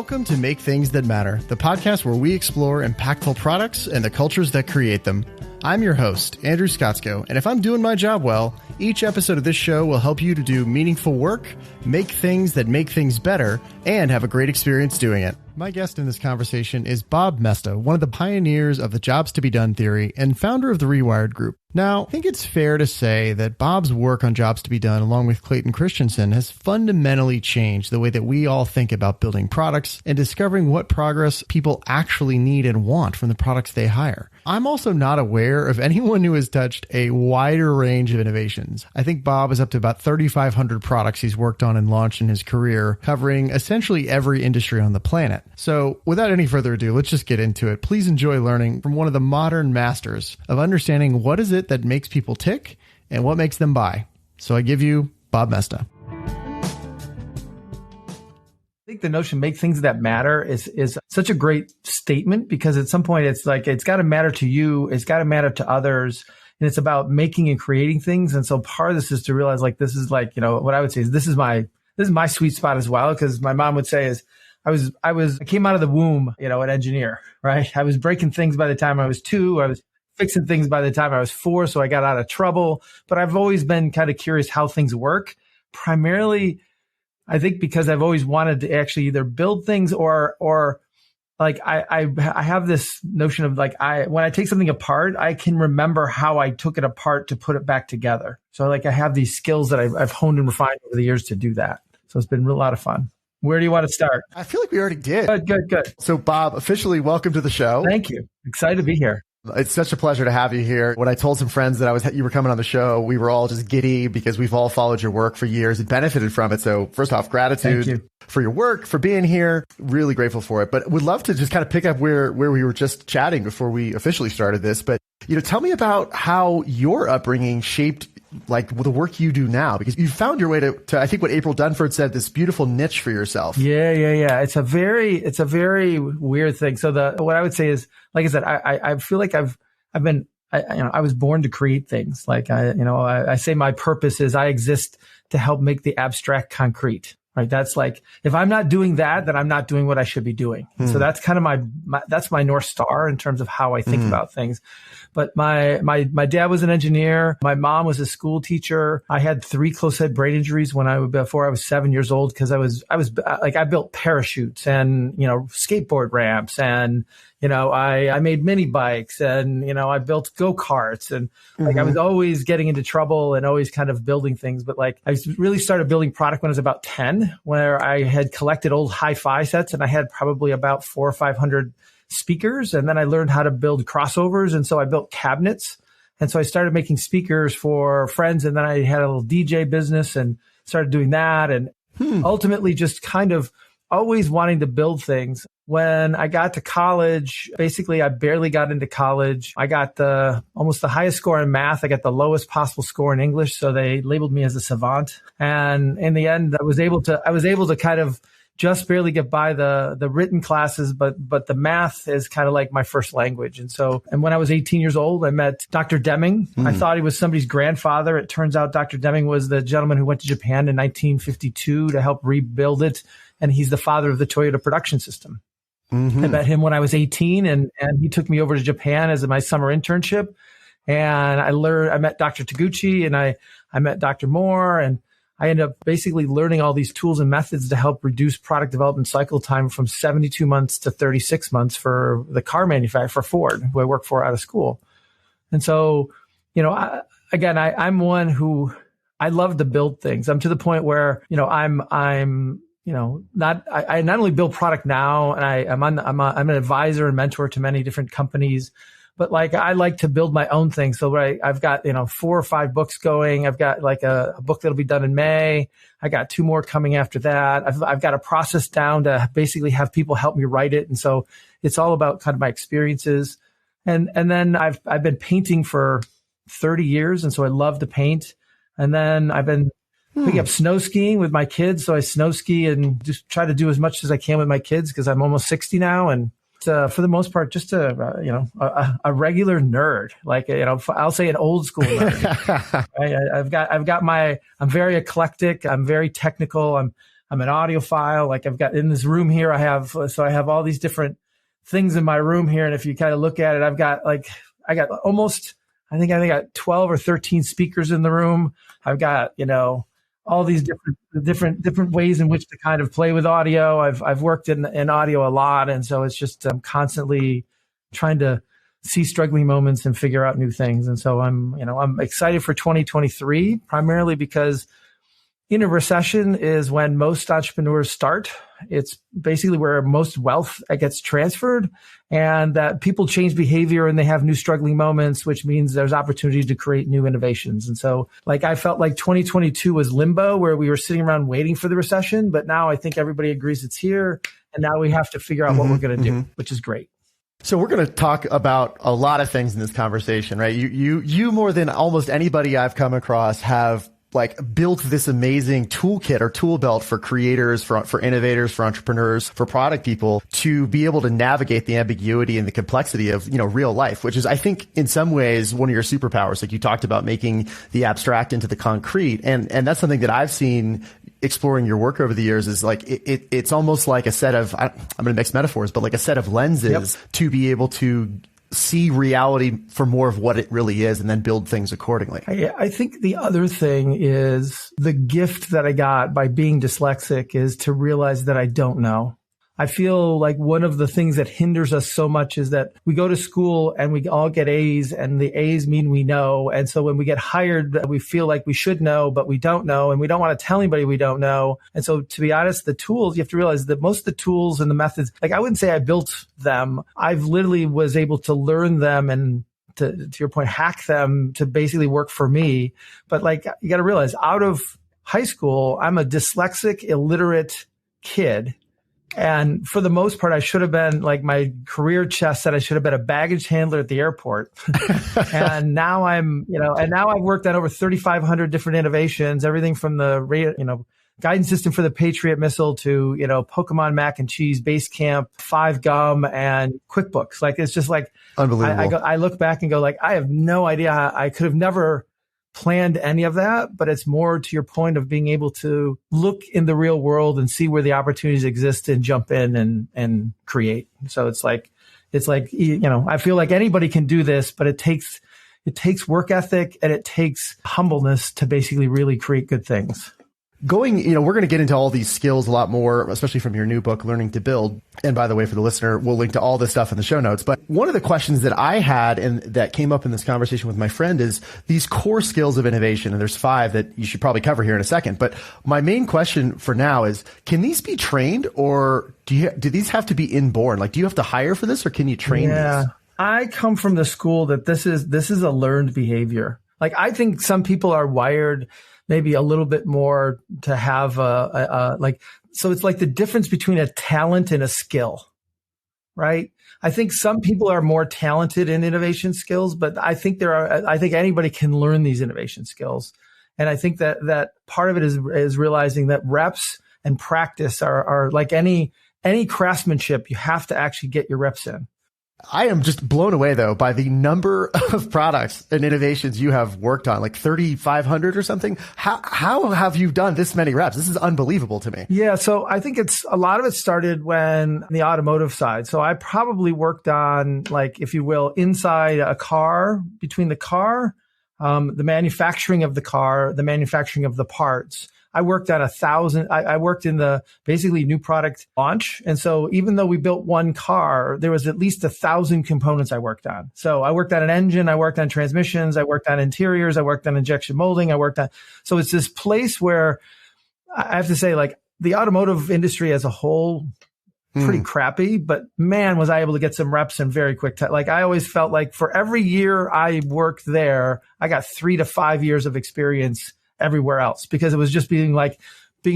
Welcome to Make Things That Matter, the podcast where we explore impactful products and the cultures that create them. I'm your host, Andrew Scottsko, and if I'm doing my job well, each episode of this show will help you to do meaningful work, make things that make things better, and have a great experience doing it. My guest in this conversation is Bob Moesta, one of the pioneers of the jobs to be done theory and founder of the Rewired Group. Now, I think it's fair to say that Bob's work on jobs to be done, along with Clayton Christensen, has fundamentally changed the way that we all think about building products and discovering what progress people actually need and want from the products they hire. I'm also not aware of anyone who has touched a wider range of innovations. I think Bob is up to about 3,500 products he's worked on and launched in his career, covering essentially every industry on the planet. So without any further ado, let's just get into it. Please enjoy learning from one of the modern masters of understanding what is it that makes people tick and what makes them buy. So I give you Bob Moesta. I think the notion make things that matter is such a great statement, because at some point it's like, it's got to matter to you. It's got to matter to others. And it's about making and creating things. And so part of this is to realize, like, this is like, what I would say is this is my sweet spot as well. Cause my mom would say is I came out of the womb, an engineer, right? I was breaking things by the time I was 2. I was fixing things by the time I was 4. So I got out of trouble, but I've always been kind of curious how things work. Primarily, I think because I've always wanted to actually either build things or like I have this notion of like, when I take something apart, I can remember how I took it apart to put it back together. So like I have these skills that I've honed and refined over the years to do that. So it's been a lot of fun. Where do you want to start? I feel like we already did. Good. So Bob, officially welcome to the show. Thank you. Excited to be here. It's such a pleasure to have you here. When I told some friends that you were coming on the show, we were all just giddy because we've all followed your work for years and benefited from it. So first off, gratitude for your work, for being here. Really grateful for it. But would love to just kind of pick up where we were just chatting before we officially started this. But, tell me about how your upbringing shaped like the work you do now, because you found your way to I think what April Dunford said, this beautiful niche for yourself. Yeah. It's a very weird thing. So what I would say is, like I said, I feel like I was born to create things. Like I say my purpose is I exist to help make the abstract concrete. Right. That's like, if I'm not doing that, then I'm not doing what I should be doing. So that's kind of that's my North Star in terms of how I think about things. But my dad was an engineer. My mom was a school teacher. I had 3 close head brain injuries before I was 7 years old, because I built parachutes and, skateboard ramps, and, I made mini bikes, and, I built go-karts, and like I was always getting into trouble and always kind of building things. But like I really started building product when I was about 10, where I had collected old hi-fi sets, and I had probably about 400 or 500 speakers. And then I learned how to build crossovers. And so I built cabinets. And so I started making speakers for friends. And then I had a little DJ business and started doing that. And ultimately just kind of always wanting to build things. When I got to college, basically I barely got into college. I got almost the highest score in math. I got the lowest possible score in English. So they labeled me as a savant. And in the end, I was able to kind of just barely get by the written classes, but the math is kind of like my first language. And when I was 18 years old, I met Dr. Deming. I thought he was somebody's grandfather. It turns out Dr. Deming was the gentleman who went to Japan in 1952 to help rebuild it. And he's the father of the Toyota production system. I met him when I was 18, and he took me over to Japan as my summer internship. And I met Dr. Taguchi, and I met Dr. Moore, and I ended up basically learning all these tools and methods to help reduce product development cycle time from 72 months to 36 months for the car manufacturer, for Ford, who I worked for out of school. And so, I'm one who I love to build things. I'm to the point where, I not only build product now, and I'm an advisor and mentor to many different companies, but like I like to build my own thing. So I've got 4 or 5 books going. I've got like a book that'll be done in May. I got 2 more coming after that. I've got a process down to basically have people help me write it, and so it's all about kind of my experiences. And then I've been painting for 30 years, and so I love to paint. And then I've been picking up snow skiing with my kids, so I snow ski and just try to do as much as I can with my kids because I'm almost 60 now, and for the most part, just a regular nerd, like, I'll say an old school nerd. I'm very eclectic. I'm very technical. I'm an audiophile. Like I've got in this room here, I have all these different things in my room here. And if you kind of look at it, I got almost, I think I got 12 or 13 speakers in the room. I've got, all these different ways in which to kind of play with audio. I've worked in audio a lot. And so it's just, I'm constantly trying to see struggling moments and figure out new things. And so I'm excited for 2023, primarily because in a recession is when most entrepreneurs start. It's basically where most wealth gets transferred, and that people change behavior and they have new struggling moments, which means there's opportunities to create new innovations. And so I felt like 2022 was limbo, where we were sitting around waiting for the recession. But now I think everybody agrees it's here. And now we have to figure out what we're going to do, which is great. So we're going to talk about a lot of things in this conversation, right? You more than almost anybody I've come across have built this amazing toolkit or tool belt for creators, for innovators, for entrepreneurs, for product people to be able to navigate the ambiguity and the complexity of, real life, which is, I think, in some ways, one of your superpowers. Like you talked about making the abstract into the concrete. And that's something that I've seen exploring your work over the years is it's almost like a set of, I'm going to mix metaphors, but like a set of lenses to be able to see reality for more of what it really is and then build things accordingly. I think the other thing is the gift that I got by being dyslexic is to realize that I don't know. I feel like one of the things that hinders us so much is that we go to school and we all get A's, and the A's mean we know. And so when we get hired, we feel like we should know, but we don't know. And we don't want to tell anybody we don't know. And so to be honest, the tools, you have to realize that most of the tools and the methods, I wouldn't say I built them. I've literally was able to learn them and to your point, hack them to basically work for me. But you got to realize out of high school, I'm a dyslexic, illiterate kid. And for the most part, I should have been my career chest said I should have been a baggage handler at the airport. And now now I've worked on over 3,500 different innovations, everything from the, guidance system for the Patriot missile to, Pokemon mac and cheese, Basecamp, 5Gum, and QuickBooks. It's just unbelievable. I look back and go I have no idea. I could have never planned any of that, but it's more to your point of being able to look in the real world and see where the opportunities exist and jump in and create. So it's like, I feel like anybody can do this, but it takes work ethic and it takes humbleness to basically really create good things. We're going to get into all these skills a lot more, especially from your new book, Learning to Build. And by the way, for the listener, we'll link to all this stuff in the show notes. But one of the questions that I had and that came up in this conversation with my friend is these core skills of innovation. And there's 5 that you should probably cover here in a second. But my main question for now is, can these be trained, or do these have to be inborn? Do you have to hire for this, or can you train these? I come from the school that this is a learned behavior. I think some people are wired maybe a little bit more to have so it's the difference between a talent and a skill, right? I think some people are more talented in innovation skills, but I think anybody can learn these innovation skills. And I think that part of it is realizing that reps and practice are like any craftsmanship. You have to actually get your reps in. I am just blown away, though, by the number of products and innovations you have worked on, 3,500 or something. How have you done this many reps? This is unbelievable to me. Yeah. So I think a lot of it started when the automotive side. So I probably worked on, if you will, inside a car, between the car, the manufacturing of the car, the manufacturing of the parts. I worked on 1,000. I worked in the basically new product launch. And so even though we built one car, there was at least 1,000 components I worked on. So I worked on an engine. I worked on transmissions. I worked on interiors. I worked on injection molding. So it's this place where I have to say, the automotive industry as a whole, pretty crappy, but man, was I able to get some reps in very quick time. I always felt for every year I worked there, I got 3 to 5 years of experience everywhere else, because it was just being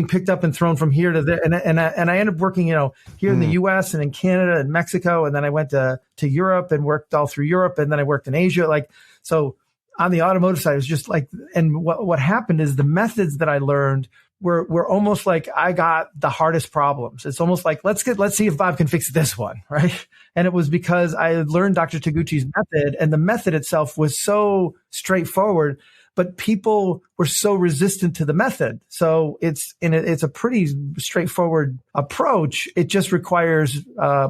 picked up and thrown from here to there. And I ended up working, here in the US and in Canada and Mexico. And then I went to Europe and worked all through Europe. And then I worked in Asia. So on the automotive side, it was just and what happened is the methods that I learned were almost I got the hardest problems. It's almost let's see if Bob can fix this one. Right. And it was because I had learned Dr. Taguchi's method, and the method itself was so straightforward. but people were so resistant to the method. So it's a pretty straightforward approach. It just requires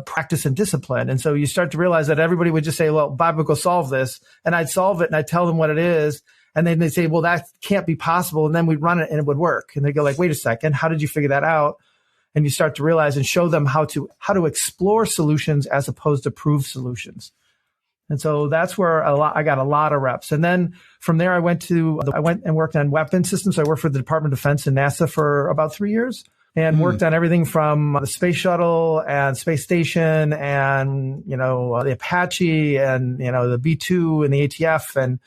practice and discipline. And so you start to realize that everybody would just say, well, Bob, we'll go solve this. And I'd solve it and I'd tell them what it is. And then they'd say, well, that can't be possible. And then we'd run it and it would work. And they go like, wait a second, how did you figure that out? And you start to realize and show them how to explore solutions as opposed to prove solutions. And so that's where I got a lot of reps. And then from there, I went and worked on weapon systems. So I worked for the Department of Defense and NASA for about 3 years and worked on everything from the space shuttle and space station and, the Apache and, the B-2 and the ATF and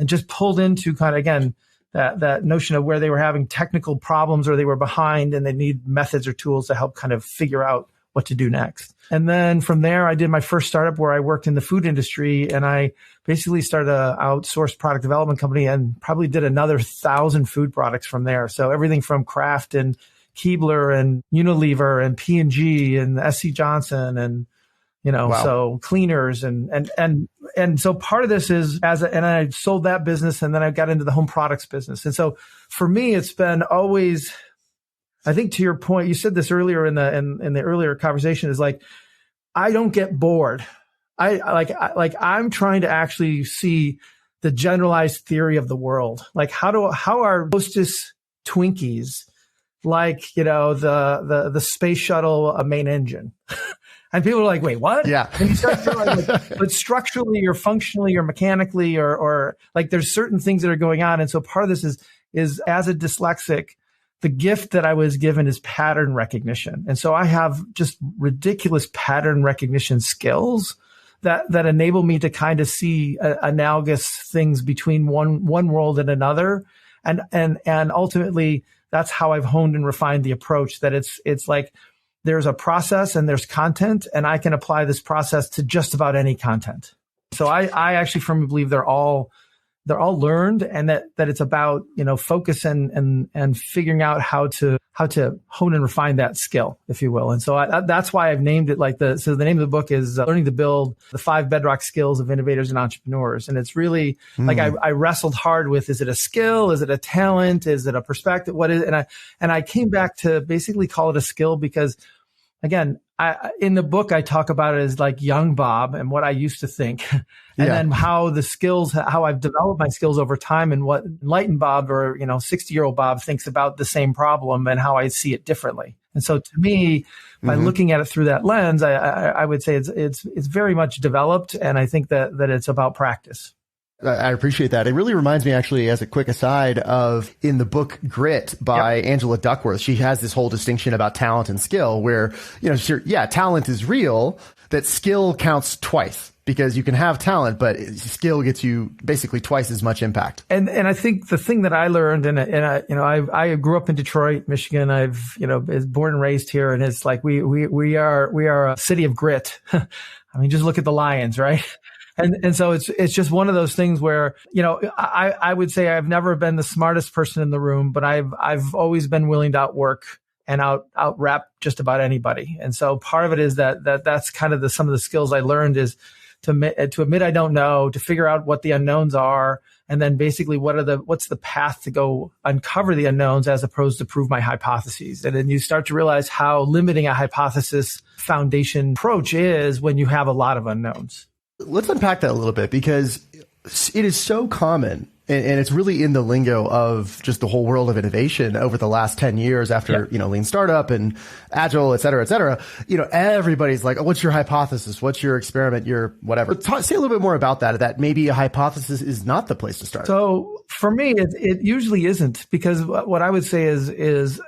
just pulled into kind of, again, that notion of where they were having technical problems or they were behind and they need methods or tools to help kind of figure out what to do next. And then from there, I did my first startup where I worked in the food industry and I basically started an outsourced product development company and probably did another 1,000 food products from there. So everything from Kraft and Keebler and Unilever and P&G and SC Johnson and, Wow. So cleaners and so part of this is and I sold that business and then I got into the home products business. And so for me, it's been always, I think to your point, you said this earlier in the earlier conversation is like, I don't get bored. I'm trying to actually see the generalized theory of the world. Like how are Hostess Twinkies like, the space shuttle a main engine? And people are like, wait, what? Yeah. And you start to realize, but structurally or functionally or mechanically or like there's certain things that are going on. And so part of this is as a dyslexic, the gift that I was given is pattern recognition. And so I have just ridiculous pattern recognition skills that enable me to kind of see analogous things between one world and another. And ultimately that's how I've honed and refined the approach that it's like, there's a process and there's content, and I can apply this process to just about any content. So I actually firmly believe they're all learned, and that it's about, focus and figuring out how to hone and refine that skill, if you will. And so that's why I've named it so the name of the book is Learning to Build the 5 Bedrock Skills of Innovators and Entrepreneurs. And it's really like I wrestled hard with, is it a skill? Is it a talent? Is it a perspective? What is it? And I came back to basically call it a skill because, again, in the book, I talk about it as like young Bob and what I used to think, and then how I've developed my skills over time and what enlightened Bob or, 60-year-old Bob thinks about the same problem and how I see it differently. And so to me, by looking at it through that lens, I would say it's very much developed. And I think that it's about practice. I appreciate that. It really reminds me, actually, as a quick aside, of in the book Grit by Angela Duckworth. She has this whole distinction about talent and skill where, talent is real, that skill counts twice because you can have talent, but skill gets you basically twice as much impact. And I think the thing that I learned, I grew up in Detroit, Michigan. I've, is born and raised here. And it's like, we are a city of grit. I mean, just look at the Lions, right? And so it's just one of those things where, I would say I've never been the smartest person in the room, but I've always been willing to outwork and out rap just about anybody. And so part of it is that's kind of some of the skills I learned is to admit I don't know, to figure out what the unknowns are, and then basically what's the path to go uncover the unknowns as opposed to prove my hypotheses. And then you start to realize how limiting a hypothesis foundation approach is when you have a lot of unknowns. Let's unpack that a little bit because it is so common and it's really in the lingo of just the whole world of innovation over the last 10 years after, lean startup and agile, et cetera, et cetera. Everybody's like, oh, what's your hypothesis? What's your experiment? Your whatever. Say a little bit more about that maybe a hypothesis is not the place to start. So for me, it usually isn't, because what I would say is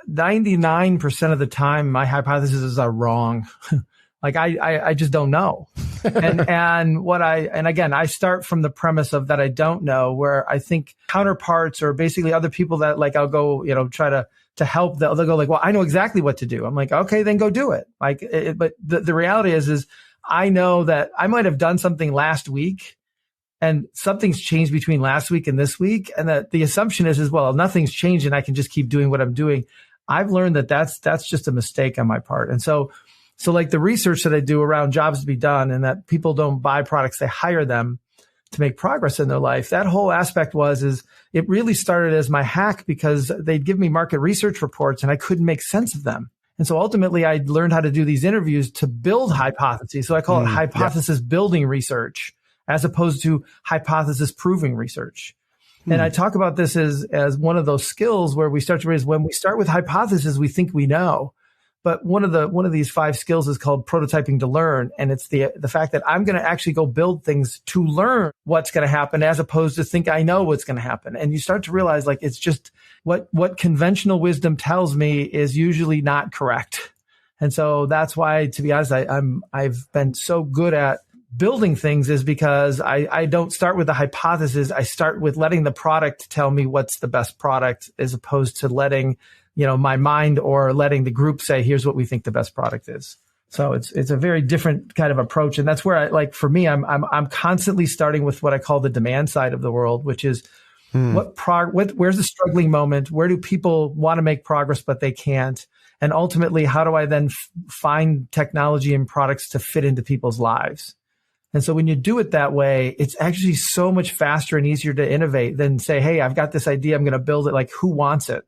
99% of the time, my hypotheses are wrong. Like I just don't know. And again, I start from the premise of that I don't know, where I think counterparts or basically other people that like, I'll go, try to help. They'll go like, well, I know exactly what to do. I'm like, okay, then go do it. Like, but the reality is I know that I might have done something last week and something's changed between last week and this week. And that the assumption is, well, nothing's changed and I can just keep doing what I'm doing. I've learned that that's just a mistake on my part. And so like the research that I do around jobs to be done and that people don't buy products, they hire them. to make progress in their life. That whole aspect is it really started as my hack because they'd give me market research reports and I couldn't make sense of them. And so ultimately I learned how to do these interviews to build hypotheses. So I call it hypothesis building research as opposed to hypothesis proving research. And I talk about this as one of those skills where we start to realize when we start with hypothesis, we think we know. But one of these 5 skills is called prototyping to learn. And it's the fact that I'm going to actually go build things to learn what's going to happen as opposed to think I know what's going to happen. And you start to realize like it's just what conventional wisdom tells me is usually not correct. And so that's why, to be honest, I've been so good at building things is because I don't start with the hypothesis. I start with letting the product tell me what's the best product as opposed to letting, my mind or letting the group say, here's what we think the best product is. So it's a very different kind of approach. And that's where for me, I'm constantly starting with what I call the demand side of the world, which is where's the struggling moment? Where do people want to make progress, but they can't? And ultimately, how do I then find technology and products to fit into people's lives? And so when you do it that way, it's actually so much faster and easier to innovate than say, hey, I've got this idea. I'm going to build it. Like, who wants it?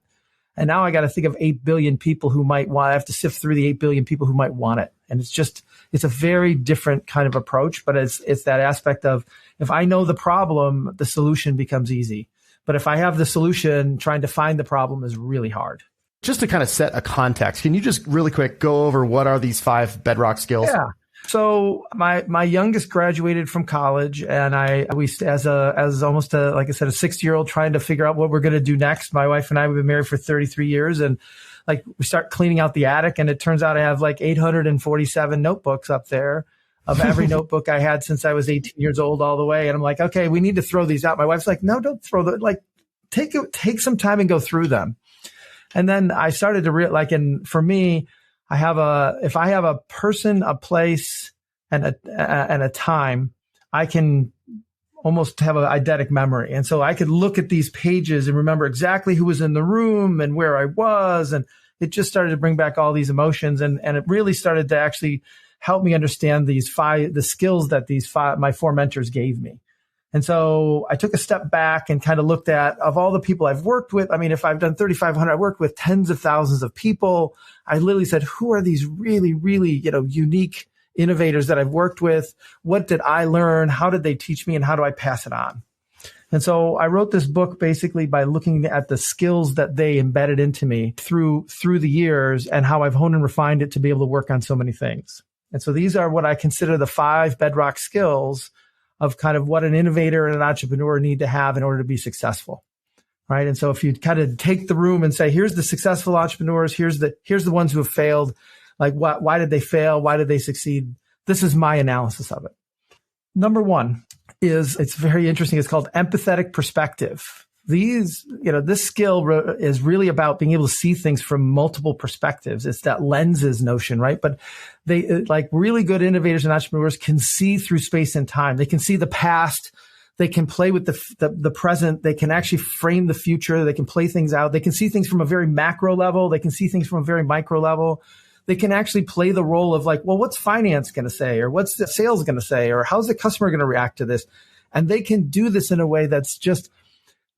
And now I got to think of 8 billion people who might want, I have to sift through the 8 billion people who might want it. And it's a very different kind of approach, but it's that aspect of if I know the problem, the solution becomes easy. But if I have the solution, trying to find the problem is really hard. Just to kind of set a context, can you just really quick go over what are these 5 bedrock skills? Yeah. So my youngest graduated from college, and we as almost like I said, a 60-year-old trying to figure out what we're going to do next. My wife and I have been married for 33 years, and like we start cleaning out the attic, and it turns out I have like 847 notebooks up there of every notebook I had since I was 18 years old all the way. And I'm like, okay, we need to throw these out. My wife's like, no, don't throw them. Like take some time and go through them. And then I started to and for me, if I have a person, a place, and a time, I can almost have an eidetic memory. And so I could look at these pages and remember exactly who was in the room and where I was. And it just started to bring back all these emotions. And it really started to actually help me understand the skills that my 4 mentors gave me. And so I took a step back and kind of looked at, of all the people I've worked with, I mean, if I've done 3,500, I worked with tens of thousands of people. I literally said, who are these really, really, unique innovators that I've worked with? What did I learn? How did they teach me? And how do I pass it on? And so I wrote this book basically by looking at the skills that they embedded into me through the years and how I've honed and refined it to be able to work on so many things. And so these are what I consider the 5 bedrock skills of kind of what an innovator and an entrepreneur need to have in order to be successful, right? And so if you kind of take the room and say, here's the successful entrepreneurs, here's the ones who have failed, like why did they fail? Why did they succeed? This is my analysis of it. Number 1 it's very interesting. It's called empathetic perspective. This skill is really about being able to see things from multiple perspectives. It's that lenses notion, right? But they, like really good innovators and entrepreneurs, can see through space and time. They can see the past. They can play with the present. They can actually frame the future. They can play things out. They can see things from a very macro level. They can see things from a very micro level. They can actually play the role of like, well, what's finance going to say? Or what's the sales going to say? Or how's the customer going to react to this? And they can do this in a way that's just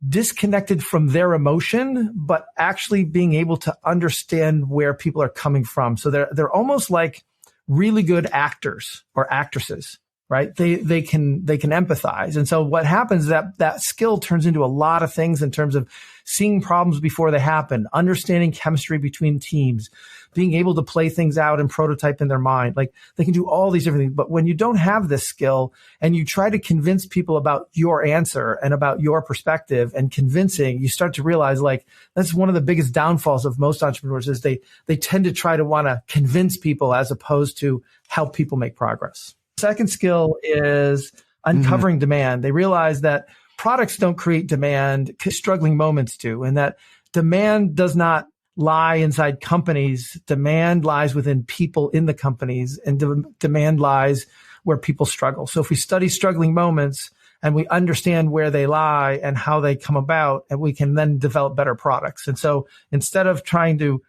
disconnected from their emotion, but actually being able to understand where people are coming from. So they're almost like really good actors or actresses, right? They can empathize. And so what happens is that skill turns into a lot of things in terms of seeing problems before they happen, understanding chemistry between teams, being able to play things out and prototype in their mind. Like they can do all these different things. But when you don't have this skill and you try to convince people about your answer and about your perspective and convincing, you start to realize like that's one of the biggest downfalls of most entrepreneurs is they tend to try to want to convince people as opposed to help people make progress. Second skill is uncovering demand. They realize that products don't create demand, struggling moments do, and that demand does not lie inside companies. Demand lies within people in the companies, and demand lies where people struggle. So if we study struggling moments and we understand where they lie and how they come about, and we can then develop better products. And so instead of trying to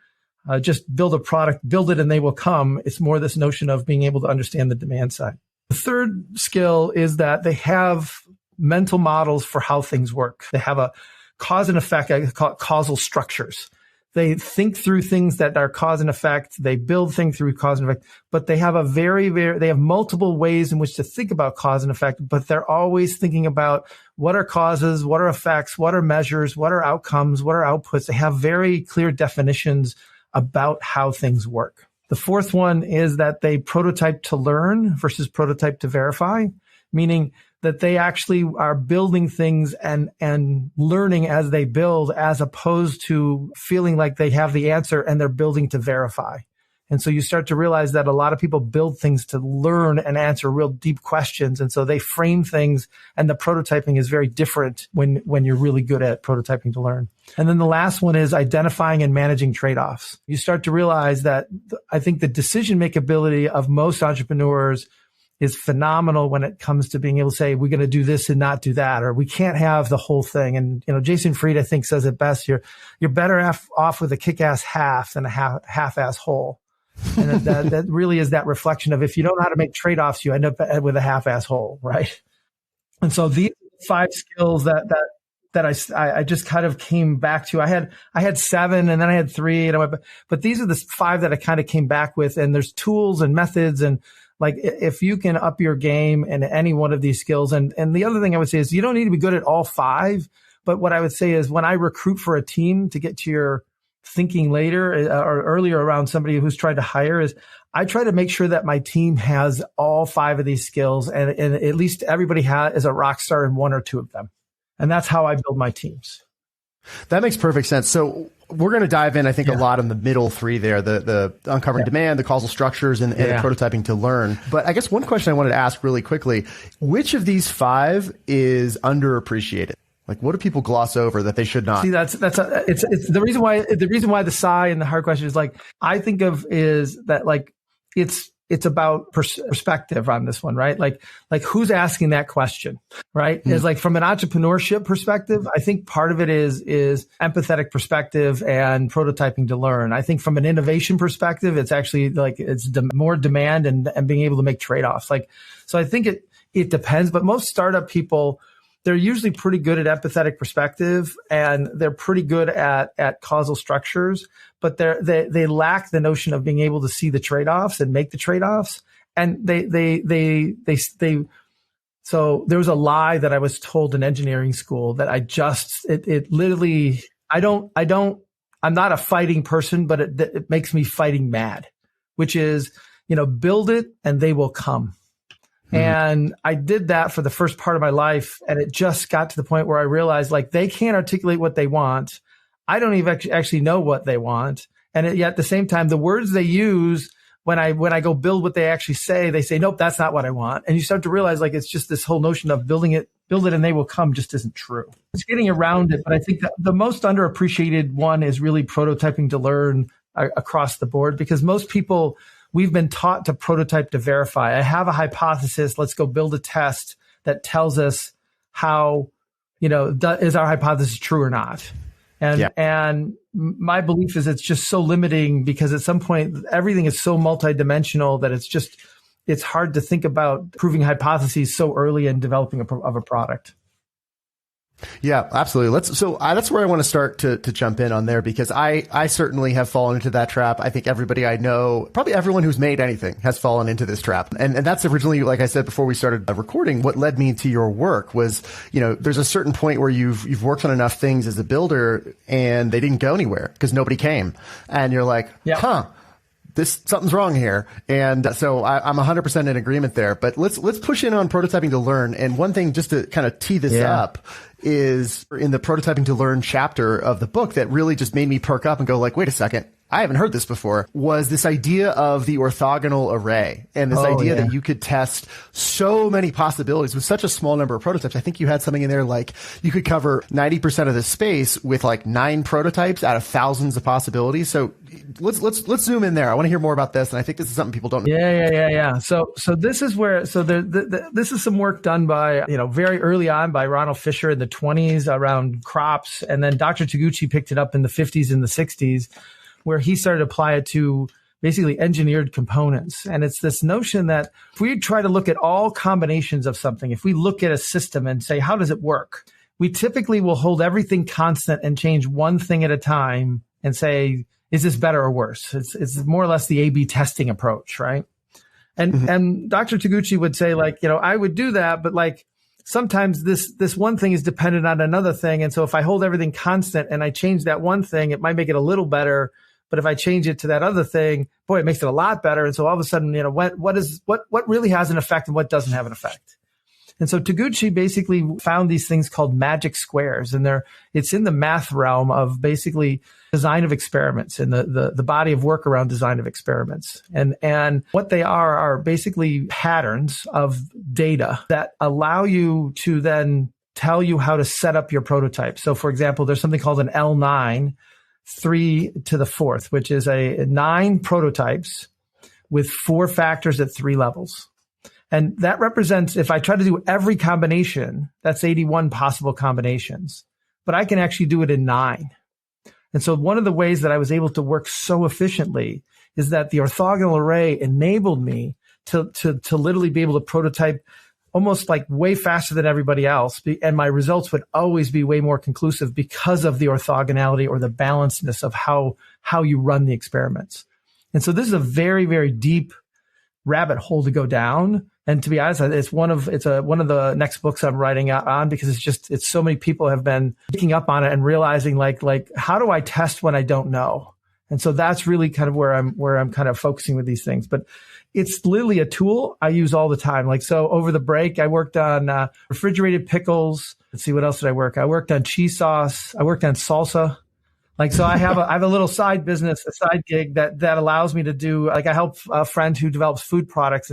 just build a product, build it and they will come, it's more this notion of being able to understand the demand side. The third skill is that they have mental models for how things work. They have a cause and effect. I call it causal structures. They think through things that are cause and effect. They build things through cause and effect, but they have they have multiple ways in which to think about cause and effect, but they're always thinking about what are causes, what are effects, what are measures, what are outcomes, what are outputs. They have very clear definitions about how things work. The fourth one is that they prototype to learn versus prototype to verify, meaning that they actually are building things and learning as they build, as opposed to feeling like they have the answer and they're building to verify. And so you start to realize that a lot of people build things to learn and answer real deep questions. And so they frame things, and the prototyping is very different when you're really good at prototyping to learn. And then the last one is identifying and managing trade-offs. You start to realize that I think the decision makeability of most entrepreneurs is phenomenal when it comes to being able to say, we're going to do this and not do that, or we can't have the whole thing. And, Jason Fried, I think, says it best. You're better off with a kick-ass half than a half-ass whole. And that really is that reflection of, if you don't know how to make trade-offs, you end up with a half-ass whole, right? And so these 5 skills that I just kind of came back to. I had 7, and then I had 3, but these are the 5 that I kind of came back with. And there's tools and methods, and like, if you can up your game in any one of these skills. And the other thing I would say is, you don't need to be good at all 5. But what I would say is, when I recruit for a team, to get to your thinking later or earlier around somebody who's trying to hire, is I try to make sure that my team has all 5 of these skills, and at least everybody is a rock star in 1 or 2 of them. And that's how I build my teams. That makes perfect sense. So we're going to dive in, I think, a lot in the middle 3 there, the uncovering demand, the causal structures, and the prototyping to learn. But I guess one question I wanted to ask really quickly, which of these 5 is underappreciated? Like, what do people gloss over that they should not? See, it's the reason why the sigh and the hard question is, like, I think of is that, like, it's about perspective on this one, right? Like who's asking that question, right? Is like, from an entrepreneurship perspective, I think part of it is empathetic perspective and prototyping to learn. I think from an innovation perspective, it's actually like, it's more demand and being able to make trade-offs. Like, so I think it depends, but most startup people, they're usually pretty good at empathetic perspective, and they're pretty good at causal structures, but they lack the notion of being able to see the trade-offs and make the trade-offs. And so there was a lie that I was told in engineering school that it literally, I'm not a fighting person, but it makes me fighting mad, which is, build it and they will come. And I did that for the first part of my life. And it just got to the point where I realized, like, they can't articulate what they want. I don't even actually know what they want. And yet at the same time, the words they use when I go build what they actually say, they say, nope, that's not what I want. And you start to realize, like, it's just this whole notion of build it and they will come just isn't true. It's getting around it. But I think that the most underappreciated one is really prototyping to learn across the board, because most people, we've been taught to prototype to verify. I have a hypothesis. Let's go build a test that tells us how, is our hypothesis true or not? And my belief is it's just so limiting, because at some point everything is so multidimensional that it's hard to think about proving hypotheses so early in developing of a product. Yeah, absolutely. That's where I want to start to jump in on there, because I certainly have fallen into that trap. I think everybody I know, probably everyone who's made anything, has fallen into this trap. And that's originally, like I said before we started recording, what led me to your work was, there's a certain point where you've worked on enough things as a builder and they didn't go anywhere because nobody came. And you're like, something's wrong here. And so I'm 100% in agreement there, but let's push in on prototyping to learn. And one thing, just to kind of tee this up, is in the prototyping to learn chapter of the book that really just made me perk up and go, like, wait a second, I haven't heard this before, was this idea of the orthogonal array, and this idea that you could test so many possibilities with such a small number of prototypes. I think you had something in there like you could cover 90% of the space with like 9 prototypes out of thousands of possibilities. So let's zoom in there. I want to hear more about this, and I think this is something people don't know. Yeah. So this is where this is some work done by very early on by Ronald Fisher in the 1920s around crops, and then Dr. Taguchi picked it up in the 1950s and the 1960s. Where he started to apply it to basically engineered components. And it's this notion that if we try to look at all combinations of something, if we look at a system and say, how does it work? We typically will hold everything constant and change one thing at a time and say, is this better or worse? It's more or less the A/B testing approach, right? And Dr. Taguchi would say, like, I would do that, but like sometimes this one thing is dependent on another thing. And so if I hold everything constant and I change that one thing, it might make it a little better. But if I change it to that other thing, boy, it makes it a lot better. And so all of a sudden, what really has an effect and what doesn't have an effect? And so Taguchi basically found these things called magic squares, and it's in the math realm of basically design of experiments and the body of work around design of experiments. And what they are basically patterns of data that allow you to then tell you how to set up your prototype. So for example, there's something called an L9, 3 to the 4th, which is a 9 prototypes with 4 factors at 3 levels. And that represents, if I try to do every combination, that's 81 possible combinations, but I can actually do it in 9. And so one of the ways that I was able to work so efficiently is that the orthogonal array enabled me to literally be able to prototype almost like way faster than everybody else. And my results would always be way more conclusive because of the orthogonality or the balancedness of how you run the experiments. And so this is a very, very deep rabbit hole to go down. And to be honest, it's one of the next books I'm writing on, because it's so many people have been picking up on it and realizing like, how do I test when I don't know? And so that's really kind of where I'm kind of focusing with these things. But it's literally a tool I use all the time. Like, so over the break, I worked on refrigerated pickles. Let's see, what else did I work? I worked on cheese sauce. I worked on salsa. Like, so I have a little side business, a side gig that allows me to do, like, I help a friend who develops food products,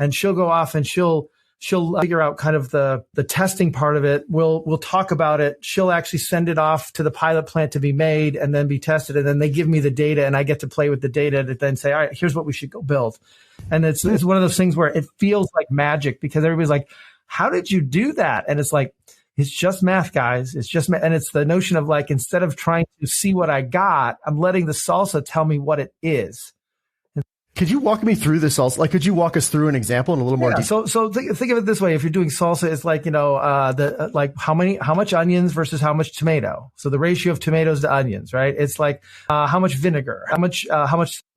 and she'll go off and she'll figure out kind of the testing part of it. We'll talk about it. She'll actually send it off to the pilot plant to be made and then be tested. And then they give me the data and I get to play with the data to then say, all right, here's what we should go build. And it's one of those things where it feels like magic, because everybody's like, how did you do that? And it's like, it's just math, guys. It's just math. And it's the notion of like, instead of trying to see what I got, I'm letting the salsa tell me what it is. Could you walk me through this salsa? Like, could you walk us through an example in a little more detail? So think of it this way. If you're doing salsa, it's like, like how much onions versus how much tomato. So the ratio of tomatoes to onions, right? It's like, how much vinegar, how much,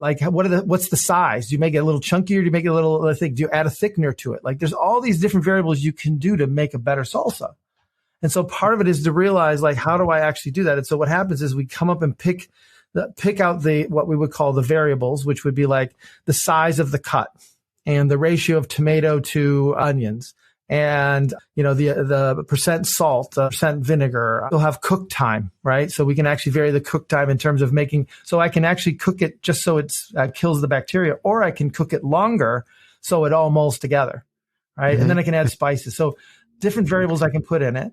like, what's the size? Do you make it a little chunkier? Do you make it a little thick? Do you add a thickener to it? Like, there's all these different variables you can do to make a better salsa. And so part of it is to realize, like, how do I actually do that? And so what happens is we come up and pick out what we would call the variables, which would be like the size of the cut and the ratio of tomato to onions, and the percent salt, percent vinegar. We'll have cook time, right? So we can actually vary the cook time in terms of making. So I can actually cook it just so it kills the bacteria, or I can cook it longer so it all molds together, right? And then I can add spices. So different variables I can put in it.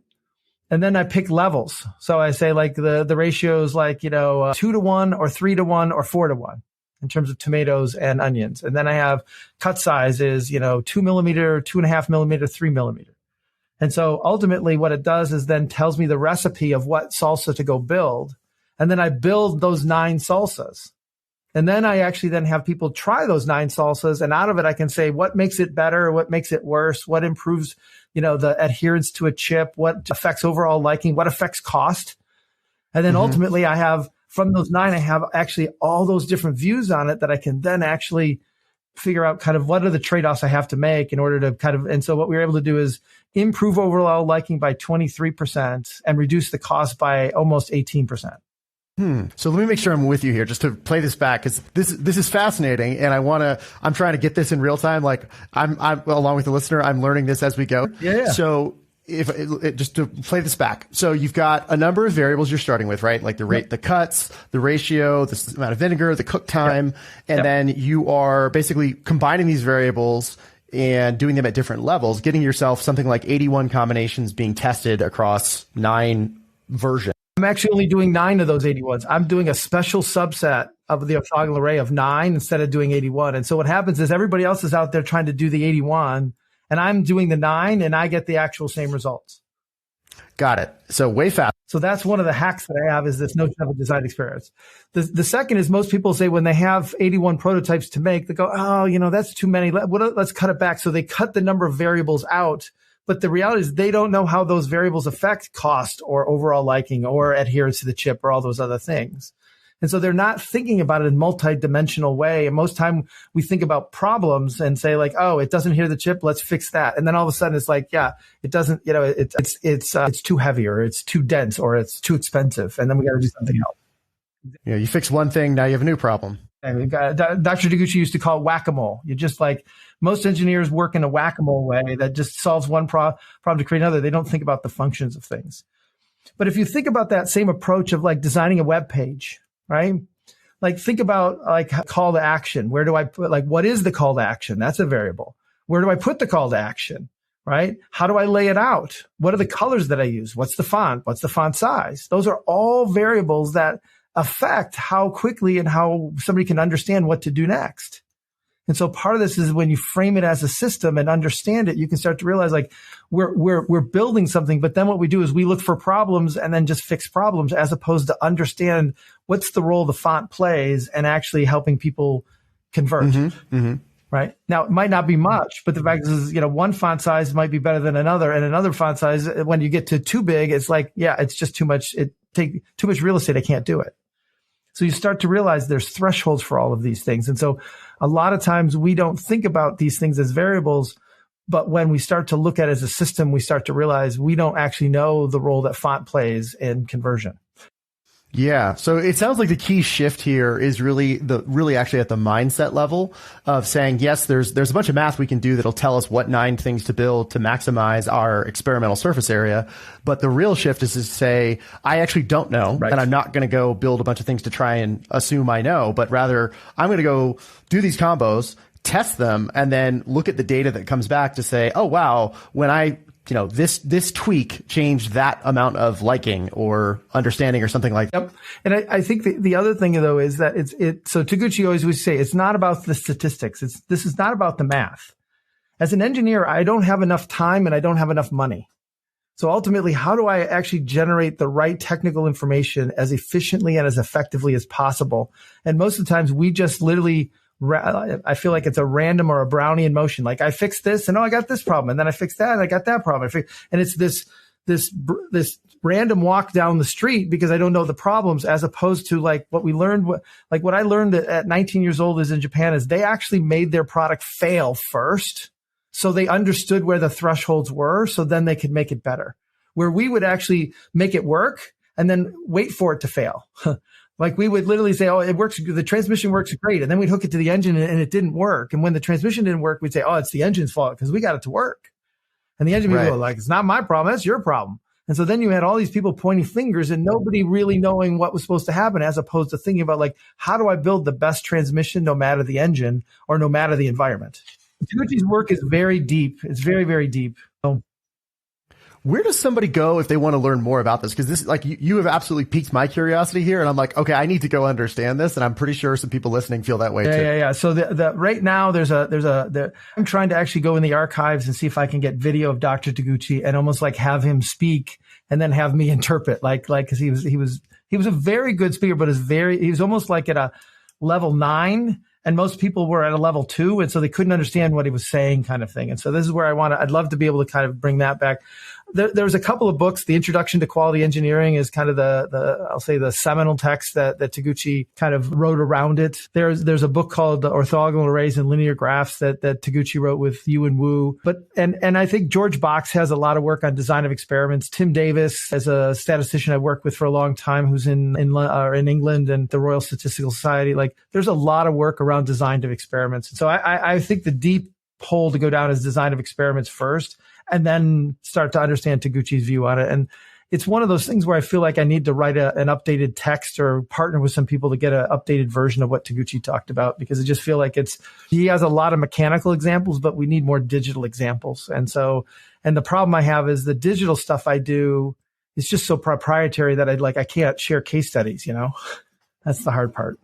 And then I pick levels. So I say, like, the ratio is like, 2 to 1 or 3 to 1 or 4 to 1 in terms of tomatoes and onions. And then I have cut size is, 2 millimeter, 2.5 millimeter, 3 millimeter. And so ultimately what it does is then tells me the recipe of what salsa to go build. And then I build those 9 salsas. And then I actually then have people try those 9 salsas. And out of it, I can say what makes it better, what makes it worse, what improves, the adherence to a chip, what affects overall liking, what affects cost. And then ultimately I have, from those 9, I have actually all those different views on it that I can then actually figure out kind of what are the trade-offs I have to make in order to kind of, and so what we were able to do is improve overall liking by 23% and reduce the cost by almost 18%. So let me make sure I'm with you here, just to play this back, because this is fascinating, and I'm trying to get this in real time. Like, I'm along with the listener, I'm learning this as we go. Yeah. So just to play this back, so you've got a number of variables you're starting with, right? Like the rate, the cuts, the ratio, the amount of vinegar, the cook time, and then you are basically combining these variables and doing them at different levels, getting yourself something like 81 combinations being tested across 9 versions. I'm actually only doing 9 of those 81s. I'm doing a special subset of the orthogonal array of 9 instead of doing 81. And so what happens is everybody else is out there trying to do the 81, and I'm doing the 9, and I get the actual same results. Got it. So way fast. So that's one of the hacks that I have, is this notion of a design experience. The second is, most people say when they have 81 prototypes to make, they go, oh, that's too many. Let's cut it back. So they cut the number of variables out. But the reality is they don't know how those variables affect cost or overall liking or adherence to the chip or all those other things. And so they're not thinking about it in a multi-dimensional way. And most time we think about problems and say like, oh, it doesn't hear the chip, let's fix that. And then all of a sudden it's like, yeah, it doesn't, it's too heavy, or it's too dense, or it's too expensive. And then we got to do something else. Yeah, you fix one thing, now you have a new problem. And Dr. Taguchi used to call it whack-a-mole. You just like, most engineers work in a whack-a-mole way that just solves one problem to create another. They don't think about the functions of things. But if you think about that same approach of like designing a web page, right? Like think about like call to action. Where do I put, like, what is the call to action? That's a variable. Where do I put the call to action? Right? How do I lay it out? What are the colors that I use? What's the font? What's the font size? Those are all variables that affect how quickly and how somebody can understand what to do next. And so part of this is when you frame it as a system and understand it, you can start to realize like we're building something, but then what we do is we look for problems and then just fix problems, as opposed to understand what's the role the font plays and actually helping people convert. Right? Now, it might not be much, but the fact is, one font size might be better than another, and another font size, when you get to too big, it's like, yeah, it's just too much. It take too much real estate. I can't do it. So you start to realize there's thresholds for all of these things. And so a lot of times we don't think about these things as variables, but when we start to look at it as a system, we start to realize we don't actually know the role that font plays in conversion. Yeah. So it sounds like the key shift here is really actually at the mindset level of saying, yes, there's a bunch of math we can do that'll tell us what 9 things to build to maximize our experimental surface area. But the real shift is to say, I actually don't know. Right. And I'm not going to go build a bunch of things to try and assume I know, but rather I'm going to go do these combos, test them, and then look at the data that comes back to say, oh, wow, when I this tweak changed that amount of liking or understanding or something like that. Yep. And I think the other thing though is that so Taguchi always would say, it's not about the statistics. This is not about the math. As an engineer, I don't have enough time and I don't have enough money. So ultimately, how do I actually generate the right technical information as efficiently and as effectively as possible? And most of the times we just literally, I feel like it's a random or a Brownian motion. Like I fixed this and I got this problem, and then I fixed that and I got that problem. And it's this random walk down the street because I don't know the problems, as opposed to like what we learned, like what I learned at 19 years old is in Japan is they actually made their product fail first. So they understood where the thresholds were. So then they could make it better, where we would actually make it work and then wait for it to fail. Like we would literally say, oh, it works. The transmission works great. And then we'd hook it to the engine and it didn't work. And when the transmission didn't work, we'd say, oh, it's the engine's fault because we got it to work. And the engine people were like, it's not my problem. That's your problem. And so then you had all these people pointing fingers and nobody really knowing what was supposed to happen, as opposed to thinking about like, how do I build the best transmission no matter the engine or no matter the environment? Taguchi's work is very deep. It's very, very deep. So, where does somebody go if they want to learn more about this? Because this, like, you have absolutely piqued my curiosity here, and I'm like, okay, I need to go understand this, and I'm pretty sure some people listening feel that way too. Yeah. So right now I'm trying to actually go in the archives and see if I can get video of Dr. Taguchi and almost like have him speak and then have me interpret, like because he was a very good speaker, but he was almost like at a level 9. And most people were at a level 2, and so they couldn't understand what he was saying, kind of thing. And so this is where I'd love to be able to kind of bring that back. There's a couple of books. The Introduction to Quality Engineering is kind of I'll say the seminal text that Taguchi kind of wrote around it. There's a book called Orthogonal Arrays and Linear Graphs that Taguchi wrote with Yu and Wu. And I think George Box has a lot of work on design of experiments. Tim Davis, as a statistician I've worked with for a long time, who's in England and the Royal Statistical Society, like there's a lot of work around design of experiments. And so I think the deep hole to go down is design of experiments first, and then start to understand Taguchi's view on it. And it's one of those things where I feel like I need to write an updated text or partner with some people to get an updated version of what Taguchi talked about, because I just feel like he has a lot of mechanical examples, but we need more digital examples. And the problem I have is the digital stuff I do is just so proprietary that I can't share case studies, That's the hard part.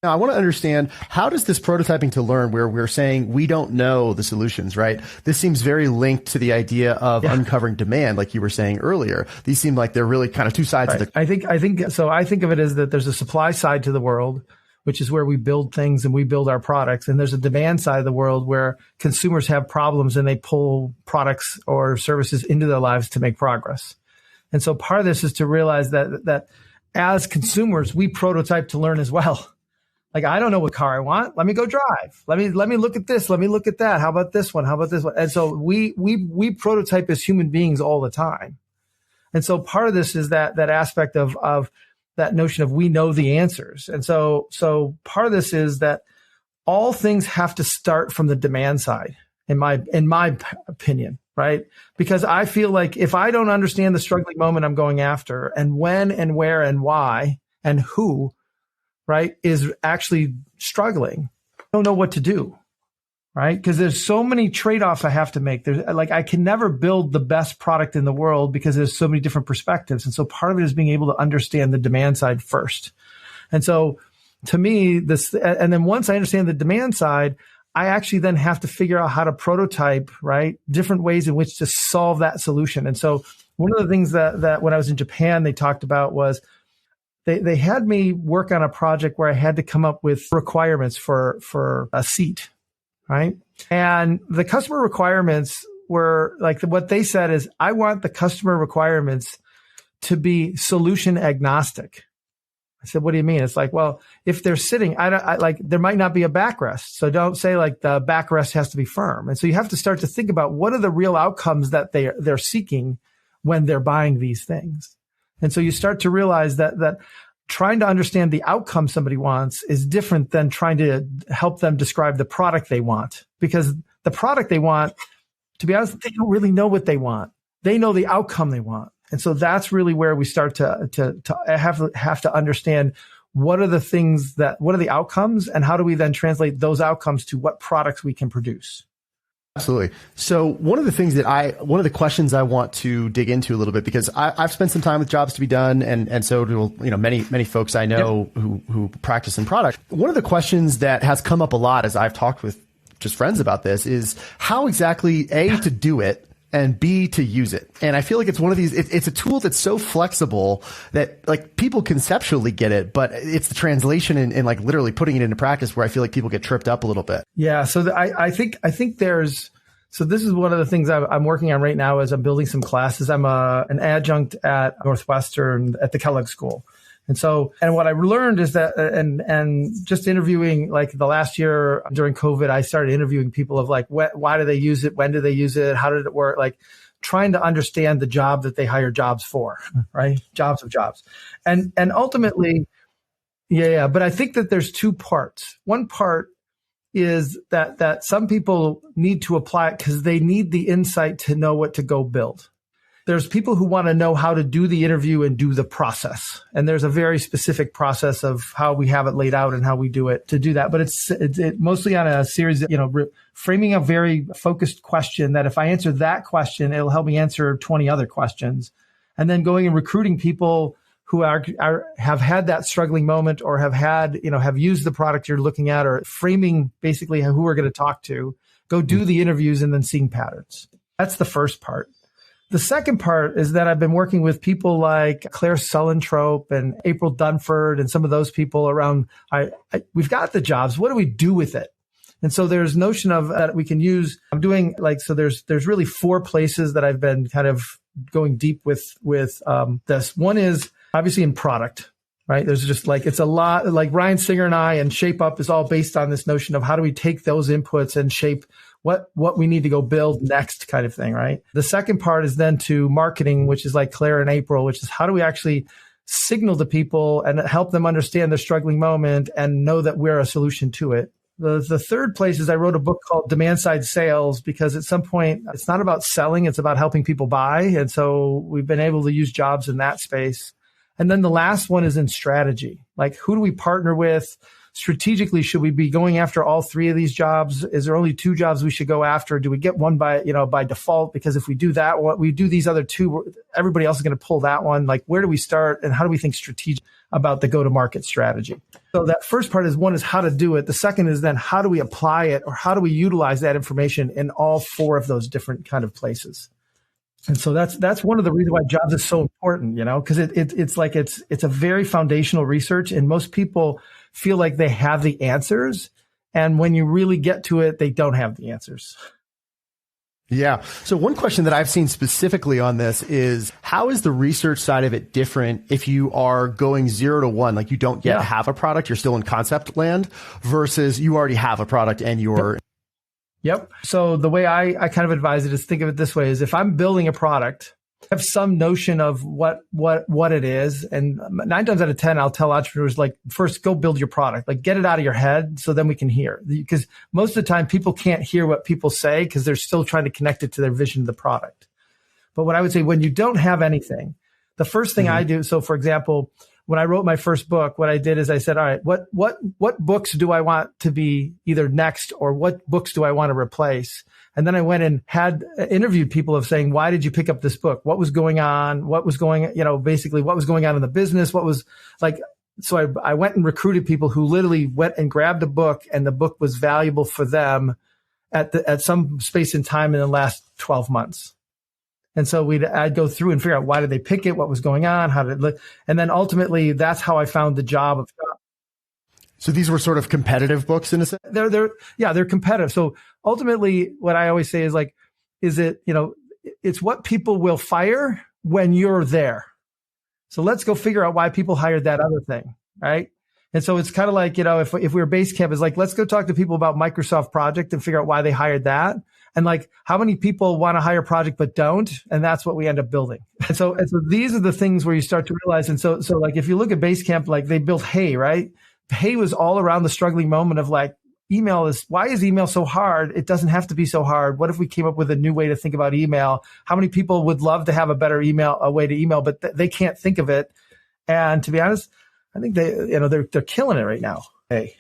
Now, I want to understand, how does this prototyping to learn, where we're saying we don't know the solutions, right? This seems very linked to the idea of uncovering demand, like you were saying earlier. These seem like they're really kind of two sides of the. I think so. I think of it as that there's a supply side to the world, which is where we build things and we build our products. And there's a demand side of the world where consumers have problems and they pull products or services into their lives to make progress. And so part of this is to realize that as consumers, we prototype to learn as well. Like, I don't know what car I want. Let me go drive. Let me look at this. Let me look at that. How about this one? How about this one? And so we prototype as human beings all the time. And so part of this is that aspect of that notion of we know the answers. And so part of this is that all things have to start from the demand side, in my opinion, right? Because I feel like if I don't understand the struggling moment I'm going after, and when and where and why and who, right, is actually struggling, I don't know what to do, right? Because there's so many trade-offs I have to make. I can never build the best product in the world because there's so many different perspectives. And so part of it is being able to understand the demand side first. And so to me, and then once I understand the demand side, I actually then have to figure out how to prototype, right, different ways in which to solve that solution. And so one of the things that when I was in Japan, they talked about was, They had me work on a project where I had to come up with requirements for a seat, right? And the customer requirements were like, what they said is, I want the customer requirements to be solution agnostic. I said, what do you mean? It's like, well, if they're sitting, there might not be a backrest. So don't say like the backrest has to be firm. And so you have to start to think about what are the real outcomes that they're seeking when they're buying these things. And so you start to realize that trying to understand the outcome somebody wants is different than trying to help them describe the product they want. Because the product they want, to be honest, they don't really know what they want. They know the outcome they want. And so that's really where we start to have to understand what are the outcomes, and how do we then translate those outcomes to what products we can produce. Absolutely. So one of the questions I want to dig into a little bit, because I've spent some time with jobs to be done, and so do many folks I know who practice in product. One of the questions that has come up a lot as I've talked with just friends about this is how exactly to do it, and B, to use it. And I feel like it's one of these, it's a tool that's so flexible that like people conceptually get it, but it's the translation and like literally putting it into practice where I feel like people get tripped up a little bit. Yeah. So I think so this is one of the things I'm working on right now as I'm building some classes. I'm an adjunct at Northwestern at the Kellogg School. And what I learned is that, and just interviewing, like the last year during COVID, I started interviewing people of like, why do they use it? When do they use it? How did it work? Like trying to understand the job that they hire jobs for, right? Jobs of jobs. And ultimately, but I think that there's two parts. One part is that some people need to apply it because they need the insight to know what to go build. There's people who want to know how to do the interview and do the process. And there's a very specific process of how we have it laid out and how we do it to do that. But it's mostly on a series of, framing a very focused question that if I answer that question, it'll help me answer 20 other questions. And then going and recruiting people who have had that struggling moment or have used the product you're looking at, or framing basically who we're going to talk to, go do the interviews and then seeing patterns. That's the first part. The second part is that I've been working with people like Claire Sullentrope and April Dunford and some of those people around, we've got the jobs. What do we do with it? And so there's notion of that we can use. I'm doing there's really 4 places that I've been kind of going deep with this. One is obviously in product, right? There's just it's a lot like Ryan Singer and I, and Shape Up is all based on this notion of how do we take those inputs and shape what we need to go build next kind of thing, right? The second part is then to marketing, which is like Claire and April, which is how do we actually signal to people and help them understand their struggling moment and know that we're a solution to it. The third place is I wrote a book called Demand Side Sales, because at some point it's not about selling, it's about helping people buy. And so we've been able to use jobs in that space. And then the last one is in strategy. Like, who do we partner with? Strategically, should we be going after all three of these jobs? Is there only two jobs we should go after? Do we get one by default? Because if we do that, what we do these other two, everybody else is going to pull that one. Like, where do we start and how do we think strategic about the go-to-market strategy? So that first part is how to do it. The second is then how do we apply it, or how do we utilize that information in all four of those different kind of places? And so that's one of the reasons why jobs is so important, because it's a very foundational research, and most people feel like they have the answers. And when you really get to it, they don't have the answers. Yeah. So one question that I've seen specifically on this is, how is the research side of it different if you are going 0 to 1, like you don't yet have a product, you're still in concept land, versus you already have a product and you're... Yep. So the way I kind of advise it is, think of it this way: is if I'm building a product, I have some notion of what it is. And 9 times out of 10, I'll tell entrepreneurs, like, first go build your product, like get it out of your head so then we can hear. Because most of the time people can't hear what people say because they're still trying to connect it to their vision of the product. But what I would say, when you don't have anything, the first thing I do, so for example, when I wrote my first book, what I did is I said, all right, what books do I want to be either next, or what books do I want to replace? And then I went and had interviewed people of saying, why did you pick up this book? What was going on? Basically what was going on in the business? What was like, so I went and recruited people who literally went and grabbed a book, and the book was valuable for them at some space in time in the last 12 months. And so I'd go through and figure out, why did they pick it? What was going on? How did it look? And then ultimately, that's how I found the job of. So these were sort of competitive books in a sense? They're competitive. So ultimately, what I always say is it's what people will fire when you're there. So let's go figure out why people hired that other thing, right? And so it's kind of like, if we were Basecamp, it's like, let's go talk to people about Microsoft Project and figure out why they hired that. And like, how many people want to hire Project but don't? And that's what we end up building. And so these are the things where you start to realize. And so like, if you look at Basecamp, like they built Hey, right? Hey was all around the struggling moment of like, why is email so hard? It doesn't have to be so hard. What if we came up with a new way to think about email? How many people would love to have a way to email, but they can't think of it? And to be honest, I think they're killing it right now. Hey.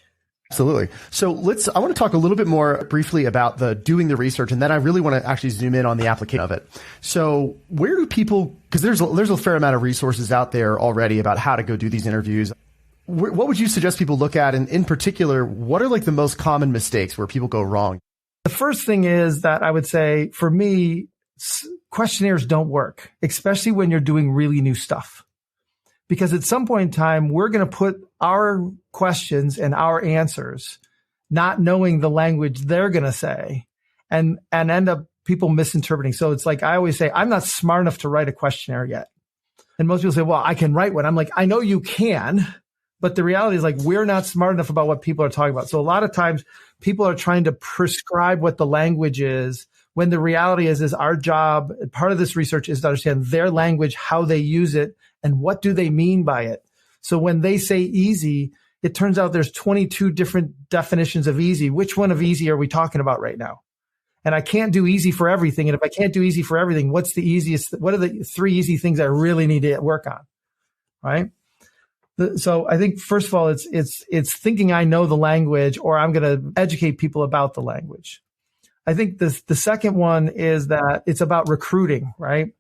Absolutely. So I want to talk a little bit more briefly about doing the research, and then I really want to actually zoom in on the application of it. So where do people, because there's a fair amount of resources out there already about how to go do these interviews. What would you suggest people look at? And in particular, what are like the most common mistakes where people go wrong? The first thing is that I would say, for me, questionnaires don't work, especially when you're doing really new stuff. Because at some point in time, we're going to put our questions and our answers, not knowing the language they're going to say, and end up people misinterpreting. So it's like, I always say, I'm not smart enough to write a questionnaire yet. And most people say, well, I can write one. I'm like, I know you can, but the reality is like, we're not smart enough about what people are talking about. So a lot of times people are trying to prescribe what the language is, when the reality is our job, part of this research is to understand their language, how they use it, and what do they mean by it. So when they say easy, it turns out there's 22 different definitions of easy. Which one of easy are we talking about right now? And I can't do easy for everything. And if I can't do easy for everything, what's the easiest? What are the 3 easy things I really need to work on? Right. So I think, first of all, it's thinking I know the language, or I'm going to educate people about the language. I think the second one is that it's about recruiting, right?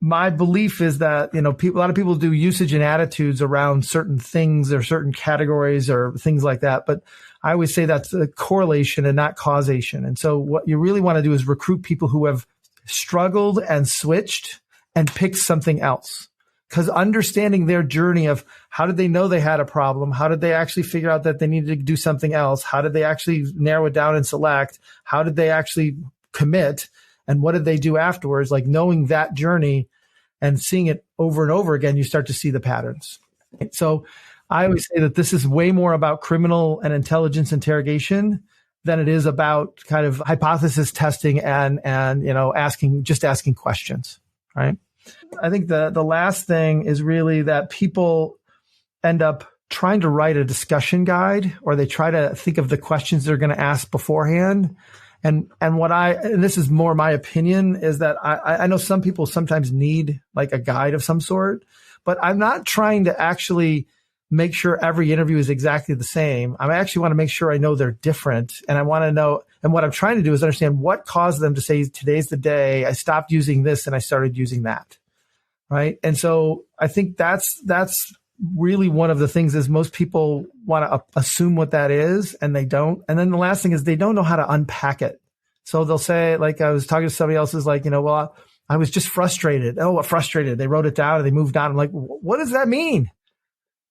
My belief is that, a lot of people do usage and attitudes around certain things or certain categories or things like that. But I always say that's a correlation and not causation. And so what you really want to do is recruit people who have struggled and switched and picked something else. Because understanding their journey of how did they know they had a problem? How did they actually figure out that they needed to do something else? How did they actually narrow it down and select? How did they actually commit? And what did they do afterwards? Like, knowing that journey and seeing it over and over again, you start to see the patterns. So I always say that this is way more about criminal and intelligence interrogation than it is about kind of hypothesis testing and asking questions, right? I think the last thing is really that people end up trying to write a discussion guide, or they try to think of the questions they're going to ask beforehand. And this is more my opinion, is that I know some people sometimes need like a guide of some sort, but I'm not trying to actually make sure every interview is exactly the same. I actually want to make sure I know they're different. And I want to know, and what I'm trying to do is understand what caused them to say, today's the day I stopped using this and I started using that. Right. And so I think that's really one of the things is most people want to assume what that is and they don't. And then the last thing is they don't know how to unpack it. So they'll say, like I was talking to somebody else is like, well, I was just frustrated. Oh, what frustrated? They wrote it down and they moved on. I'm like, what does that mean?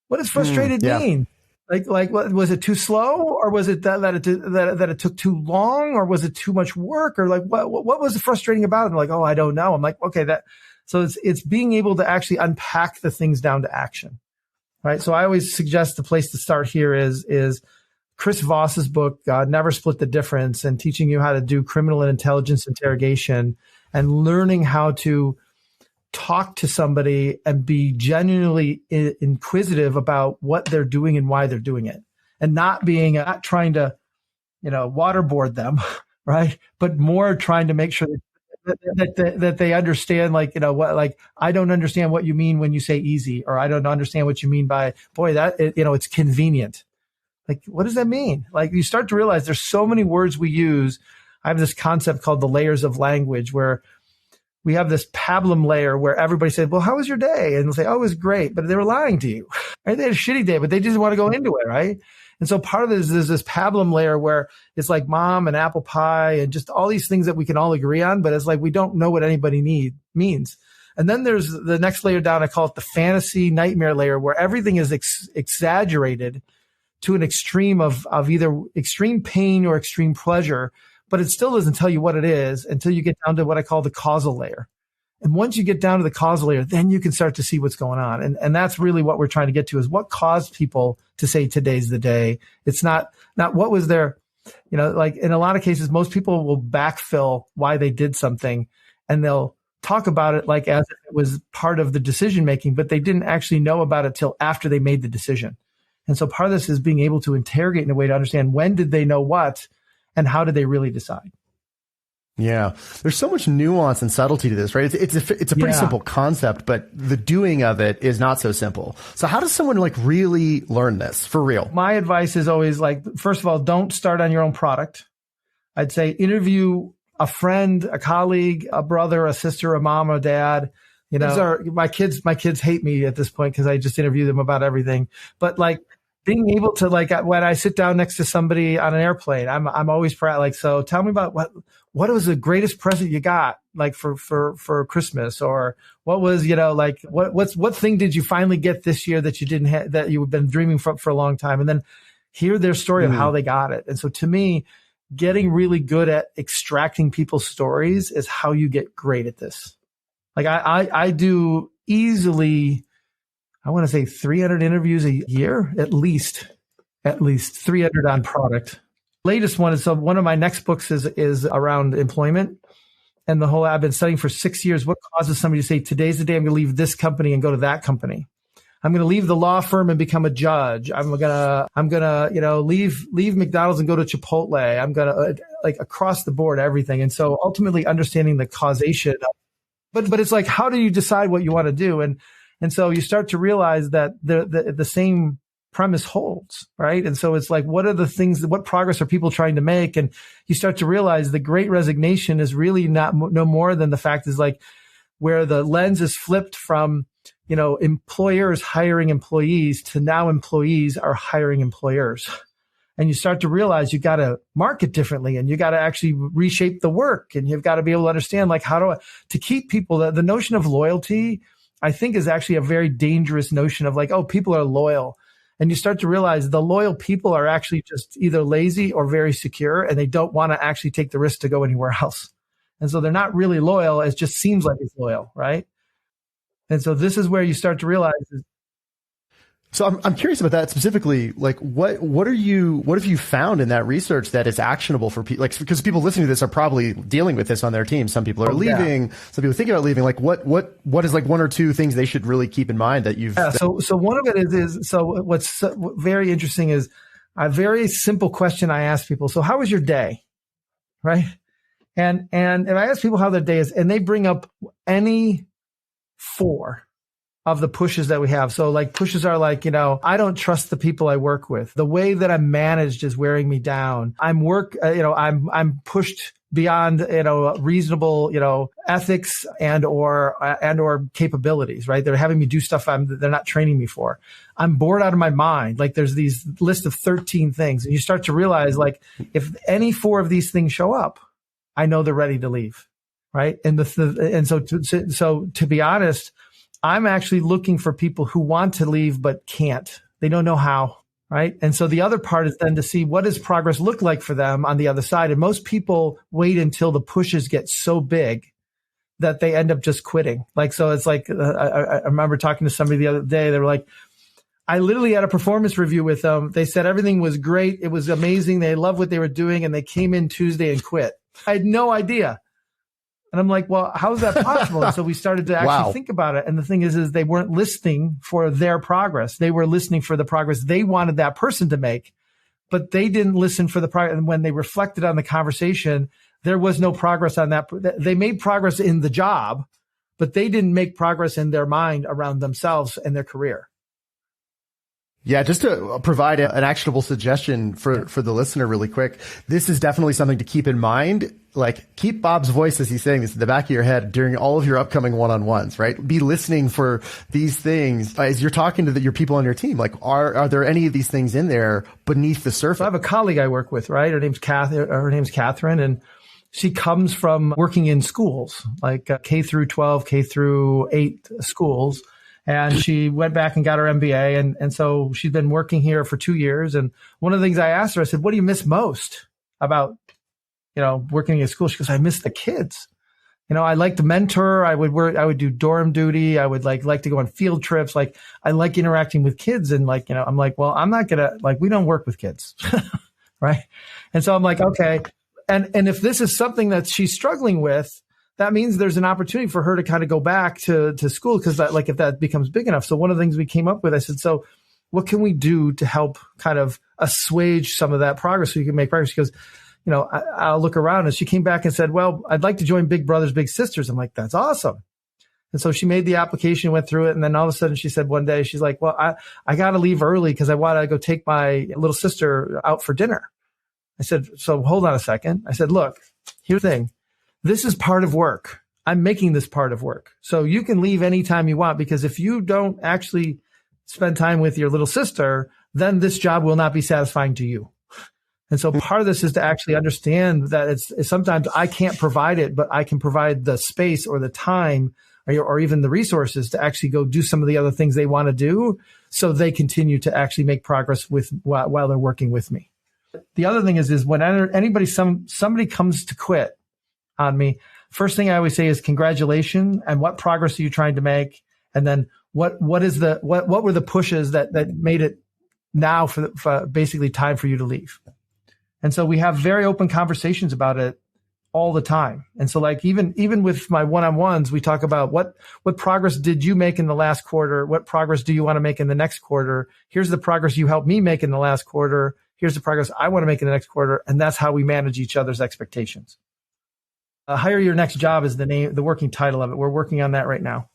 What does frustrated mean? Like, what, was it too slow, or was it that it took too long, or was it too much work, or like what was frustrating about it? And like, oh, I don't know. I'm like, okay, so it's being able to actually unpack the things down to action, right? So I always suggest the place to start here is Chris Voss's book, Never Split the Difference, and teaching you how to do criminal and intelligence interrogation and learning how to talk to somebody and be genuinely inquisitive about what they're doing and why they're doing it, and not trying to, waterboard them, right? But more trying to make sure that they understand, I don't understand what you mean when you say easy, or I don't understand what you mean by, boy, it's convenient. Like, what does that mean? Like, you start to realize there's so many words we use. I have this concept called the layers of language, where we have this pablum layer where everybody said, well, how was your day? And they'll say, oh, it was great. But they were lying to you, right? They had a shitty day, but they didn't want to go into it, right? And so part of this is this pablum layer where it's like mom and apple pie and just all these things that we can all agree on, but it's like we don't know what anybody means. And then there's the next layer down, I call it the fantasy nightmare layer, where everything is exaggerated to an extreme of either extreme pain or extreme pleasure, but it still doesn't tell you what it is until you get down to what I call the causal layer. And once you get down to the causal layer, then you can start to see what's going on. And that's really what we're trying to get to, is what caused people to say today's the day. It's not what was their, like in a lot of cases, most people will backfill why they did something, and they'll talk about it like as if it was part of the decision making, but they didn't actually know about it till after they made the decision. And so part of this is being able to interrogate in a way to understand, when did they know what, and how did they really decide? Yeah. There's so much nuance and subtlety to this, right? It's a pretty simple concept, but the doing of it is not so simple. So how does someone really learn this for real? My advice is always first of all, don't start on your own product. I'd say interview a friend, a colleague, a brother, a sister, a mom, a dad. These are my kids. My kids hate me at this point because I just interview them about everything. But being able to when I sit down next to somebody on an airplane, I'm always proud. So tell me about what was the greatest present you got for Christmas, or what was what thing did you finally get this year that you didn't have, that you've been dreaming for a long time, and then hear their story of how they got it. And so to me, getting really good at extracting people's stories is how you get great at this. I do easily, I want to say 300 interviews a year, at least 300 on product. Latest one is, so one of my next books is around employment, and I've been studying for 6 years. What causes somebody to say, today's the day I'm going to leave this company and go to that company. I'm going to leave the law firm and become a judge. I'm going to, leave McDonald's and go to Chipotle. I'm going to across the board, everything. And so ultimately understanding the causation, but it's how do you decide what you want to do? And so you start to realize that the same premise holds, right? And so it's what are the things, what progress are people trying to make? And you start to realize the Great Resignation is really no more than the fact is where the lens is flipped from, employers hiring employees to now employees are hiring employers. And you start to realize you got to market differently, and you got to actually reshape the work, and you've got to be able to understand to keep people. The notion of loyalty, I think, is actually a very dangerous notion of people are loyal. And you start to realize the loyal people are actually just either lazy or very secure, and they don't want to actually take the risk to go anywhere else. And so they're not really loyal. It just seems like it's loyal, right? And so this is where you start to realize. So I'm curious about that specifically. What have you found in that research that is actionable for people? Because people listening to this are probably dealing with this on their team. Some people are leaving. Yeah. Some people think about leaving. What is one or two things they should really keep in mind that you've? Yeah. So one of it is what's very interesting is a very simple question I ask people. So how was your day? Right. And if I ask people how their day is, and they bring up any 4 of the pushes that we have. So like pushes are like, I don't trust the people I work with. The way that I'm managed is wearing me down. I'm pushed beyond, reasonable, ethics and or capabilities, right? They're having me do stuff they're not training me for. I'm bored out of my mind. Like there's these list of 13 things, and you start to realize like if any 4 of these things show up, I know they're ready to leave, right? And so to be honest, I'm actually looking for people who want to leave but can't. They don't know how. Right. And so the other part is then to see what does progress look like for them on the other side. And most people wait until the pushes get so big that they end up just quitting. Like, so it's like, I remember talking to somebody the other day. They were like, I literally had a performance review with them. They said everything was great. It was amazing. They loved what they were doing. And they came in Tuesday and quit. I had no idea. And I'm like, well, how is that possible? And so we started to actually think about it. And the thing is they weren't listening for their progress. They were listening for the progress they wanted that person to make, but they didn't listen for the progress. And when they reflected on the conversation, there was no progress on that. They made progress in the job, but they didn't make progress in their mind around themselves and their career. Yeah, just to provide an actionable suggestion for the listener really quick, this is definitely something to keep in mind. Like, keep Bob's voice as he's saying this in the back of your head during all of your upcoming one-on-ones, right? Be listening for these things as you're talking to your people on your team. Like, are there any of these things in there beneath the surface? So I have a colleague I work with, right? Her name's Catherine, and she comes from working in schools, like K through 12, K through 8 schools. And she went back and got her MBA. And so she's been working here for 2 years. And one of the things I asked her, I said, what do you miss most about, working at school? She goes, I miss the kids. I like to mentor. I would do dorm duty. I would like to go on field trips. Like, I like interacting with kids. And I'm like, well, I'm not going to, we don't work with kids. Right. And so I'm like, okay. And if this is something that she's struggling with, that means there's an opportunity for her to kind of go back to school. Cause if that becomes big enough. So one of the things we came up with, I said, so what can we do to help kind of assuage some of that progress so you can make progress? She goes, I'll look around. And she came back and said, well, I'd like to join Big Brothers Big Sisters. I'm like, that's awesome. And so she made the application, went through it. And then all of a sudden she said one day, she's like, well, I got to leave early because I want to go take my little sister out for dinner. I said, so hold on a second. I said, look, here's the thing. This is part of work. I'm making this part of work. So you can leave anytime you want, because if you don't actually spend time with your little sister, then this job will not be satisfying to you. And so part of this is to actually understand that it's sometimes I can't provide it, but I can provide the space or the time or even the resources to actually go do some of the other things they want to do, so they continue to actually make progress while they're working with me. The other thing is when somebody comes to quit on me, first thing I always say is congratulations, and what progress are you trying to make? And then what were the pushes that made it now for basically time for you to leave? And so we have very open conversations about it all the time. And so even with my one-on-ones, we talk about what progress did you make in the last quarter? What progress do you want to make in the next quarter? Here's the progress you helped me make in the last quarter. Here's the progress I want to make in the next quarter. And that's how we manage each other's expectations. Hire Your Next Job is the working title of it. We're working on that right now.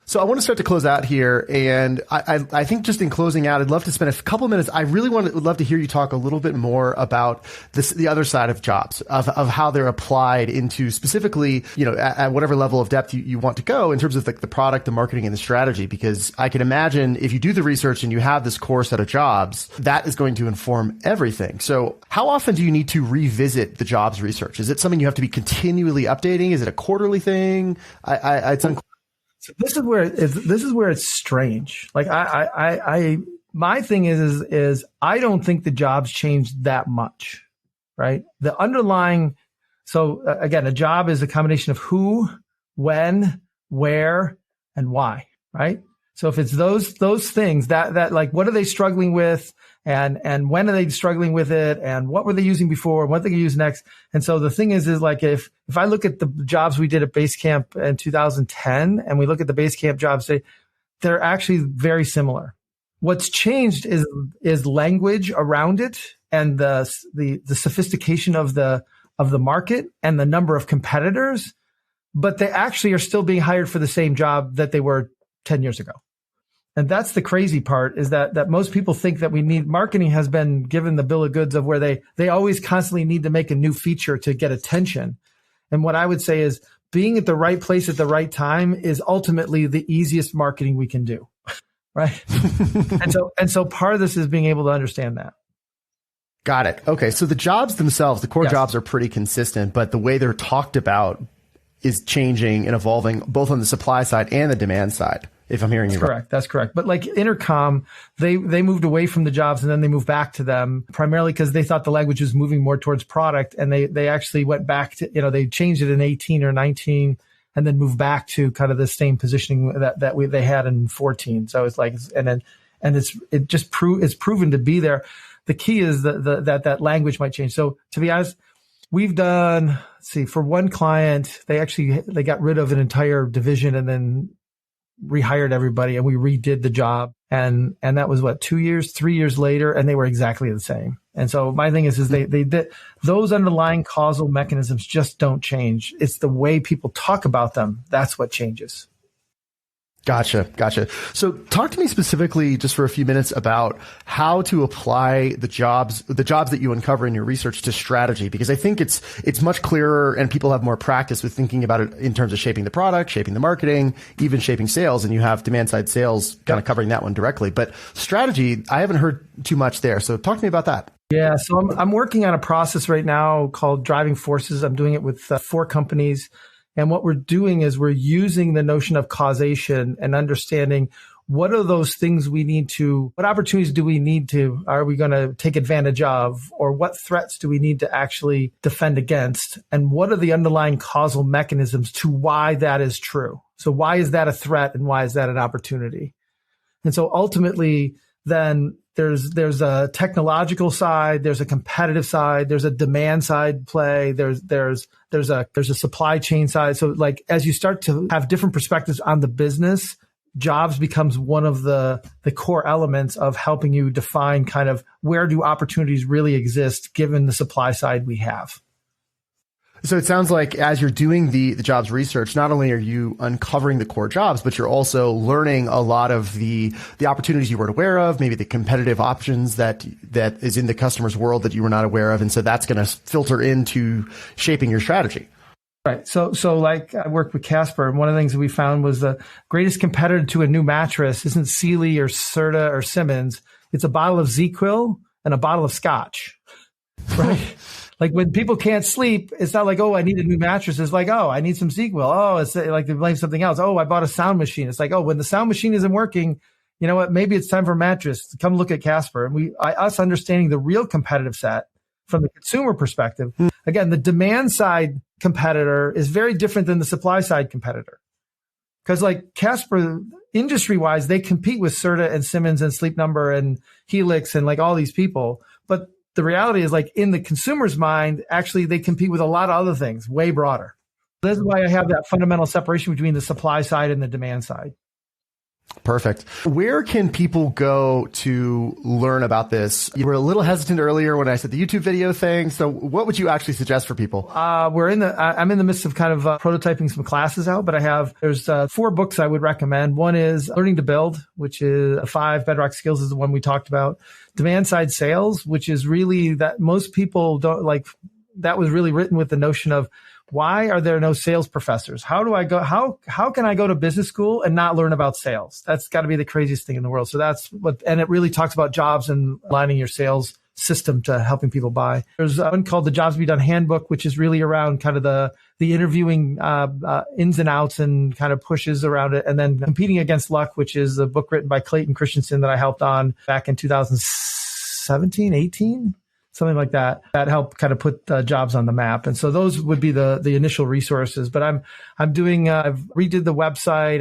So I want to start to close out here. And I think just in closing out, I'd love to spend a couple minutes. I really would love to hear you talk a little bit more about the other side of jobs, of how they're applied into specifically, at whatever level of depth you want to go in terms of the product, the marketing, and the strategy. Because I can imagine if you do the research and you have this core set of jobs, that is going to inform everything. So how often do you need to revisit the jobs research? Is it something you have to be continually updating? Is it a quarterly thing? It's unclear. So this is where it's strange. Like my thing is I don't think the jobs changed that much, right? The underlying, so again, a job is a combination of who, when, where, and why, right? So if it's those things that like, what are they struggling with? And when are they struggling with it? And what were they using before? What they can use next? And so the thing is like, if I look at the jobs we did at Basecamp in 2010, and we look at the Basecamp jobs, they're actually very similar. What's changed is language around it, and the sophistication of the market and the number of competitors, but they actually are still being hired for the same job that they were 10 years ago. And that's the crazy part, is that most people think that marketing has been given the bill of goods of where they always constantly need to make a new feature to get attention. And what I would say is being at the right place at the right time is ultimately the easiest marketing we can do. Right. and so part of this is being able to understand that. Got it. Okay. So the jobs themselves, the core jobs are pretty consistent, but the way they're talked about is changing and evolving both on the supply side and the demand side, if I'm hearing you right. Correct. That's correct. But like Intercom, they moved away from the jobs and then they moved back to them primarily because they thought the language was moving more towards product. And they actually went back to, they changed it in 18 or 19 and then moved back to kind of the same positioning that they had in 14. So it's like, it's proven to be there. The key is that language might change. So to be honest, we've done, for one client, they got rid of an entire division and then rehired everybody and we redid the job. And that was 3 years later, and they were exactly the same. And so my thing is they did, those underlying causal mechanisms just don't change. It's the way people talk about them. That's what changes. Gotcha. So talk to me specifically just for a few minutes about how to apply the jobs that you uncover in your research to strategy, because I think it's much clearer and people have more practice with thinking about it in terms of shaping the product, shaping the marketing, even shaping sales. And you have demand side sales kind of covering that one directly, but strategy, I haven't heard too much there. So talk to me about that. Yeah. So I'm working on a process right now called Driving Forces. I'm doing it with 4 companies. And what we're doing is we're using the notion of causation and understanding what are those things what opportunities are we going to take advantage of, or what threats do we need to actually defend against? And what are the underlying causal mechanisms to why that is true? So why is that a threat and why is that an opportunity? And so ultimately, then there's a technological side, there's a competitive side, there's a demand side play, there's a supply chain side. So like as you start to have different perspectives on the business, jobs becomes one of the core elements of helping you define kind of where do opportunities really exist given the supply side we have. So it sounds like as you're doing the jobs research, not only are you uncovering the core jobs, but you're also learning a lot of the opportunities you weren't aware of, maybe the competitive options that is in the customer's world that you were not aware of. And so that's going to filter into shaping your strategy. Right. So like I worked with Casper, and one of the things that we found was the greatest competitor to a new mattress isn't Sealy or Serta or Simmons. It's a bottle of ZzzQuil and a bottle of Scotch. Right. Like when people can't sleep, it's not like, oh, I need a new mattress. It's like, oh, I need some ZzzQuil. Oh, it's like they blame something else. Oh, I bought a sound machine. It's like, oh, when the sound machine isn't working, you know what? Maybe it's time for a mattress. Come look at Casper. And us understanding the real competitive set from the consumer perspective. Again, the demand side competitor is very different than the supply side competitor. Because like Casper, industry wise, they compete with Serta and Simmons and Sleep Number and Helix and like all these people. But the reality is like in the consumer's mind, actually they compete with a lot of other things way broader. This is why I have that fundamental separation between the supply side and the demand side. Perfect. Where can people go to learn about this? You were a little hesitant earlier when I said the YouTube video thing. So what would you actually suggest for people? I'm in the midst of kind of prototyping some classes out, but there's 4 books I would recommend. One is Learning to Build, which is 5 Bedrock Skills is the one we talked about. Demand Side Sales, which is really that most people don't like. That was really written with the notion of, why are there no sales professors? How do I go? How can I go to business school and not learn about sales? That's got to be the craziest thing in the world. So and it really talks about jobs and aligning your sales system to helping people buy. There's one called the Jobs to Be Done Handbook, which is really around kind of the interviewing ins and outs and kind of pushes around it. And then Competing Against Luck, which is a book written by Clayton Christensen that I helped on back in 2017, 18. Something like that helped kind of put jobs on the map. And so those would be the initial resources. But I've redid the website.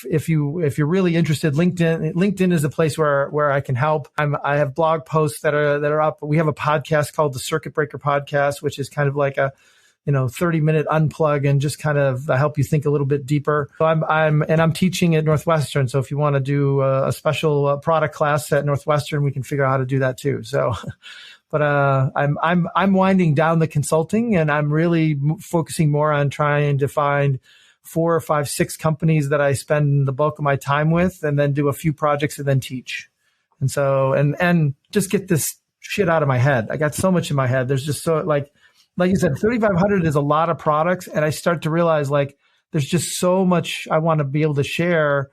If you're really interested, LinkedIn is a place where I can help. I have blog posts that are up. We have a podcast called the Circuit Breaker Podcast, which is kind of like a 30-minute unplug and just kind of help you think a little bit deeper. So I'm teaching at Northwestern. So if you want to do a special product class at Northwestern, we can figure out how to do that too. So, but I'm winding down the consulting, and I'm really focusing more on trying to find 4 or 5, 6 companies that I spend the bulk of my time with, and then do a few projects and then teach. And so, and just get this shit out of my head. I got so much in my head. There's just so like you said, 3,500 is a lot of products. And I start to realize like, there's just so much I want to be able to share.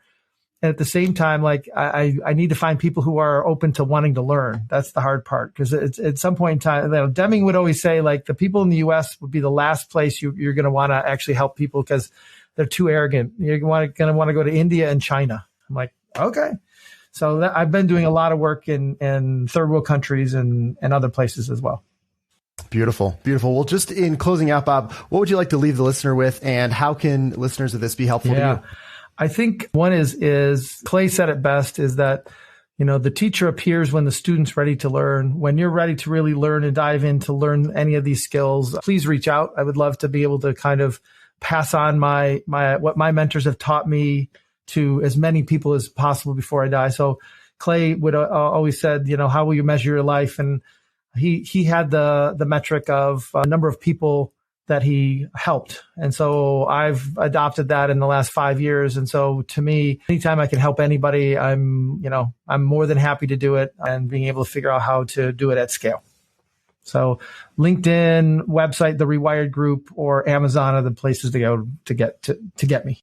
And at the same time, like I need to find people who are open to wanting to learn. That's the hard part. Because it's at some point in time, Deming would always say like the people in the US would be the last place you're going to want to actually help people because they're too arrogant. You're going to want to go to India and China. I'm like, okay. So I've been doing a lot of work in third world countries and other places as well. Beautiful. Beautiful. Well, just in closing out, Bob, what would you like to leave the listener with, and how can listeners of this be helpful to you? I think one is Clay said it best, is that, the teacher appears when the student's ready to learn. When you're ready to really learn and dive in to learn any of these skills, please reach out. I would love to be able to kind of pass on my what my mentors have taught me to as many people as possible before I die. So Clay would always said, how will you measure your life? And he had the metric of a number of people that he helped. And so I've adopted that in the last 5 years. And so to me, anytime I can help anybody, I'm more than happy to do it, and being able to figure out how to do it at scale. So LinkedIn, website, the Rewired Group, or Amazon are the places to go to get me.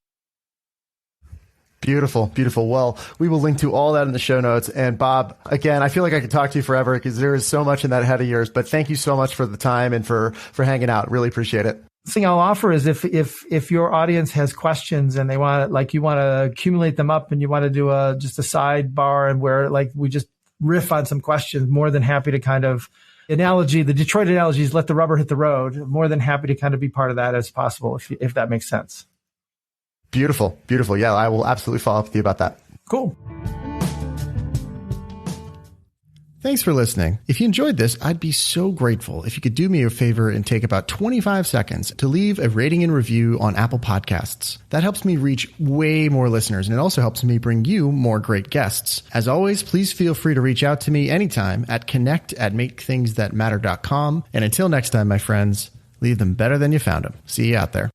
Beautiful, beautiful. Well, we will link to all that in the show notes. And Bob, again, I feel like I could talk to you forever because there is so much in that head of yours, but thank you so much for the time and for hanging out. Really appreciate it. The thing I'll offer is if your audience has questions and they want you want to accumulate them up and you want to do just a sidebar and where we just riff on some questions, more than happy to kind of the Detroit analogy is let the rubber hit the road. More than happy to kind of be part of that as possible, if that makes sense. Beautiful. Beautiful. Yeah, I will absolutely follow up with you about that. Cool. Thanks for listening. If you enjoyed this, I'd be so grateful if you could do me a favor and take about 25 seconds to leave a rating and review on Apple Podcasts. That helps me reach way more listeners, and it also helps me bring you more great guests. As always, please feel free to reach out to me anytime at connect@makethingsthatmatter.com. And until next time, my friends, leave them better than you found them. See you out there.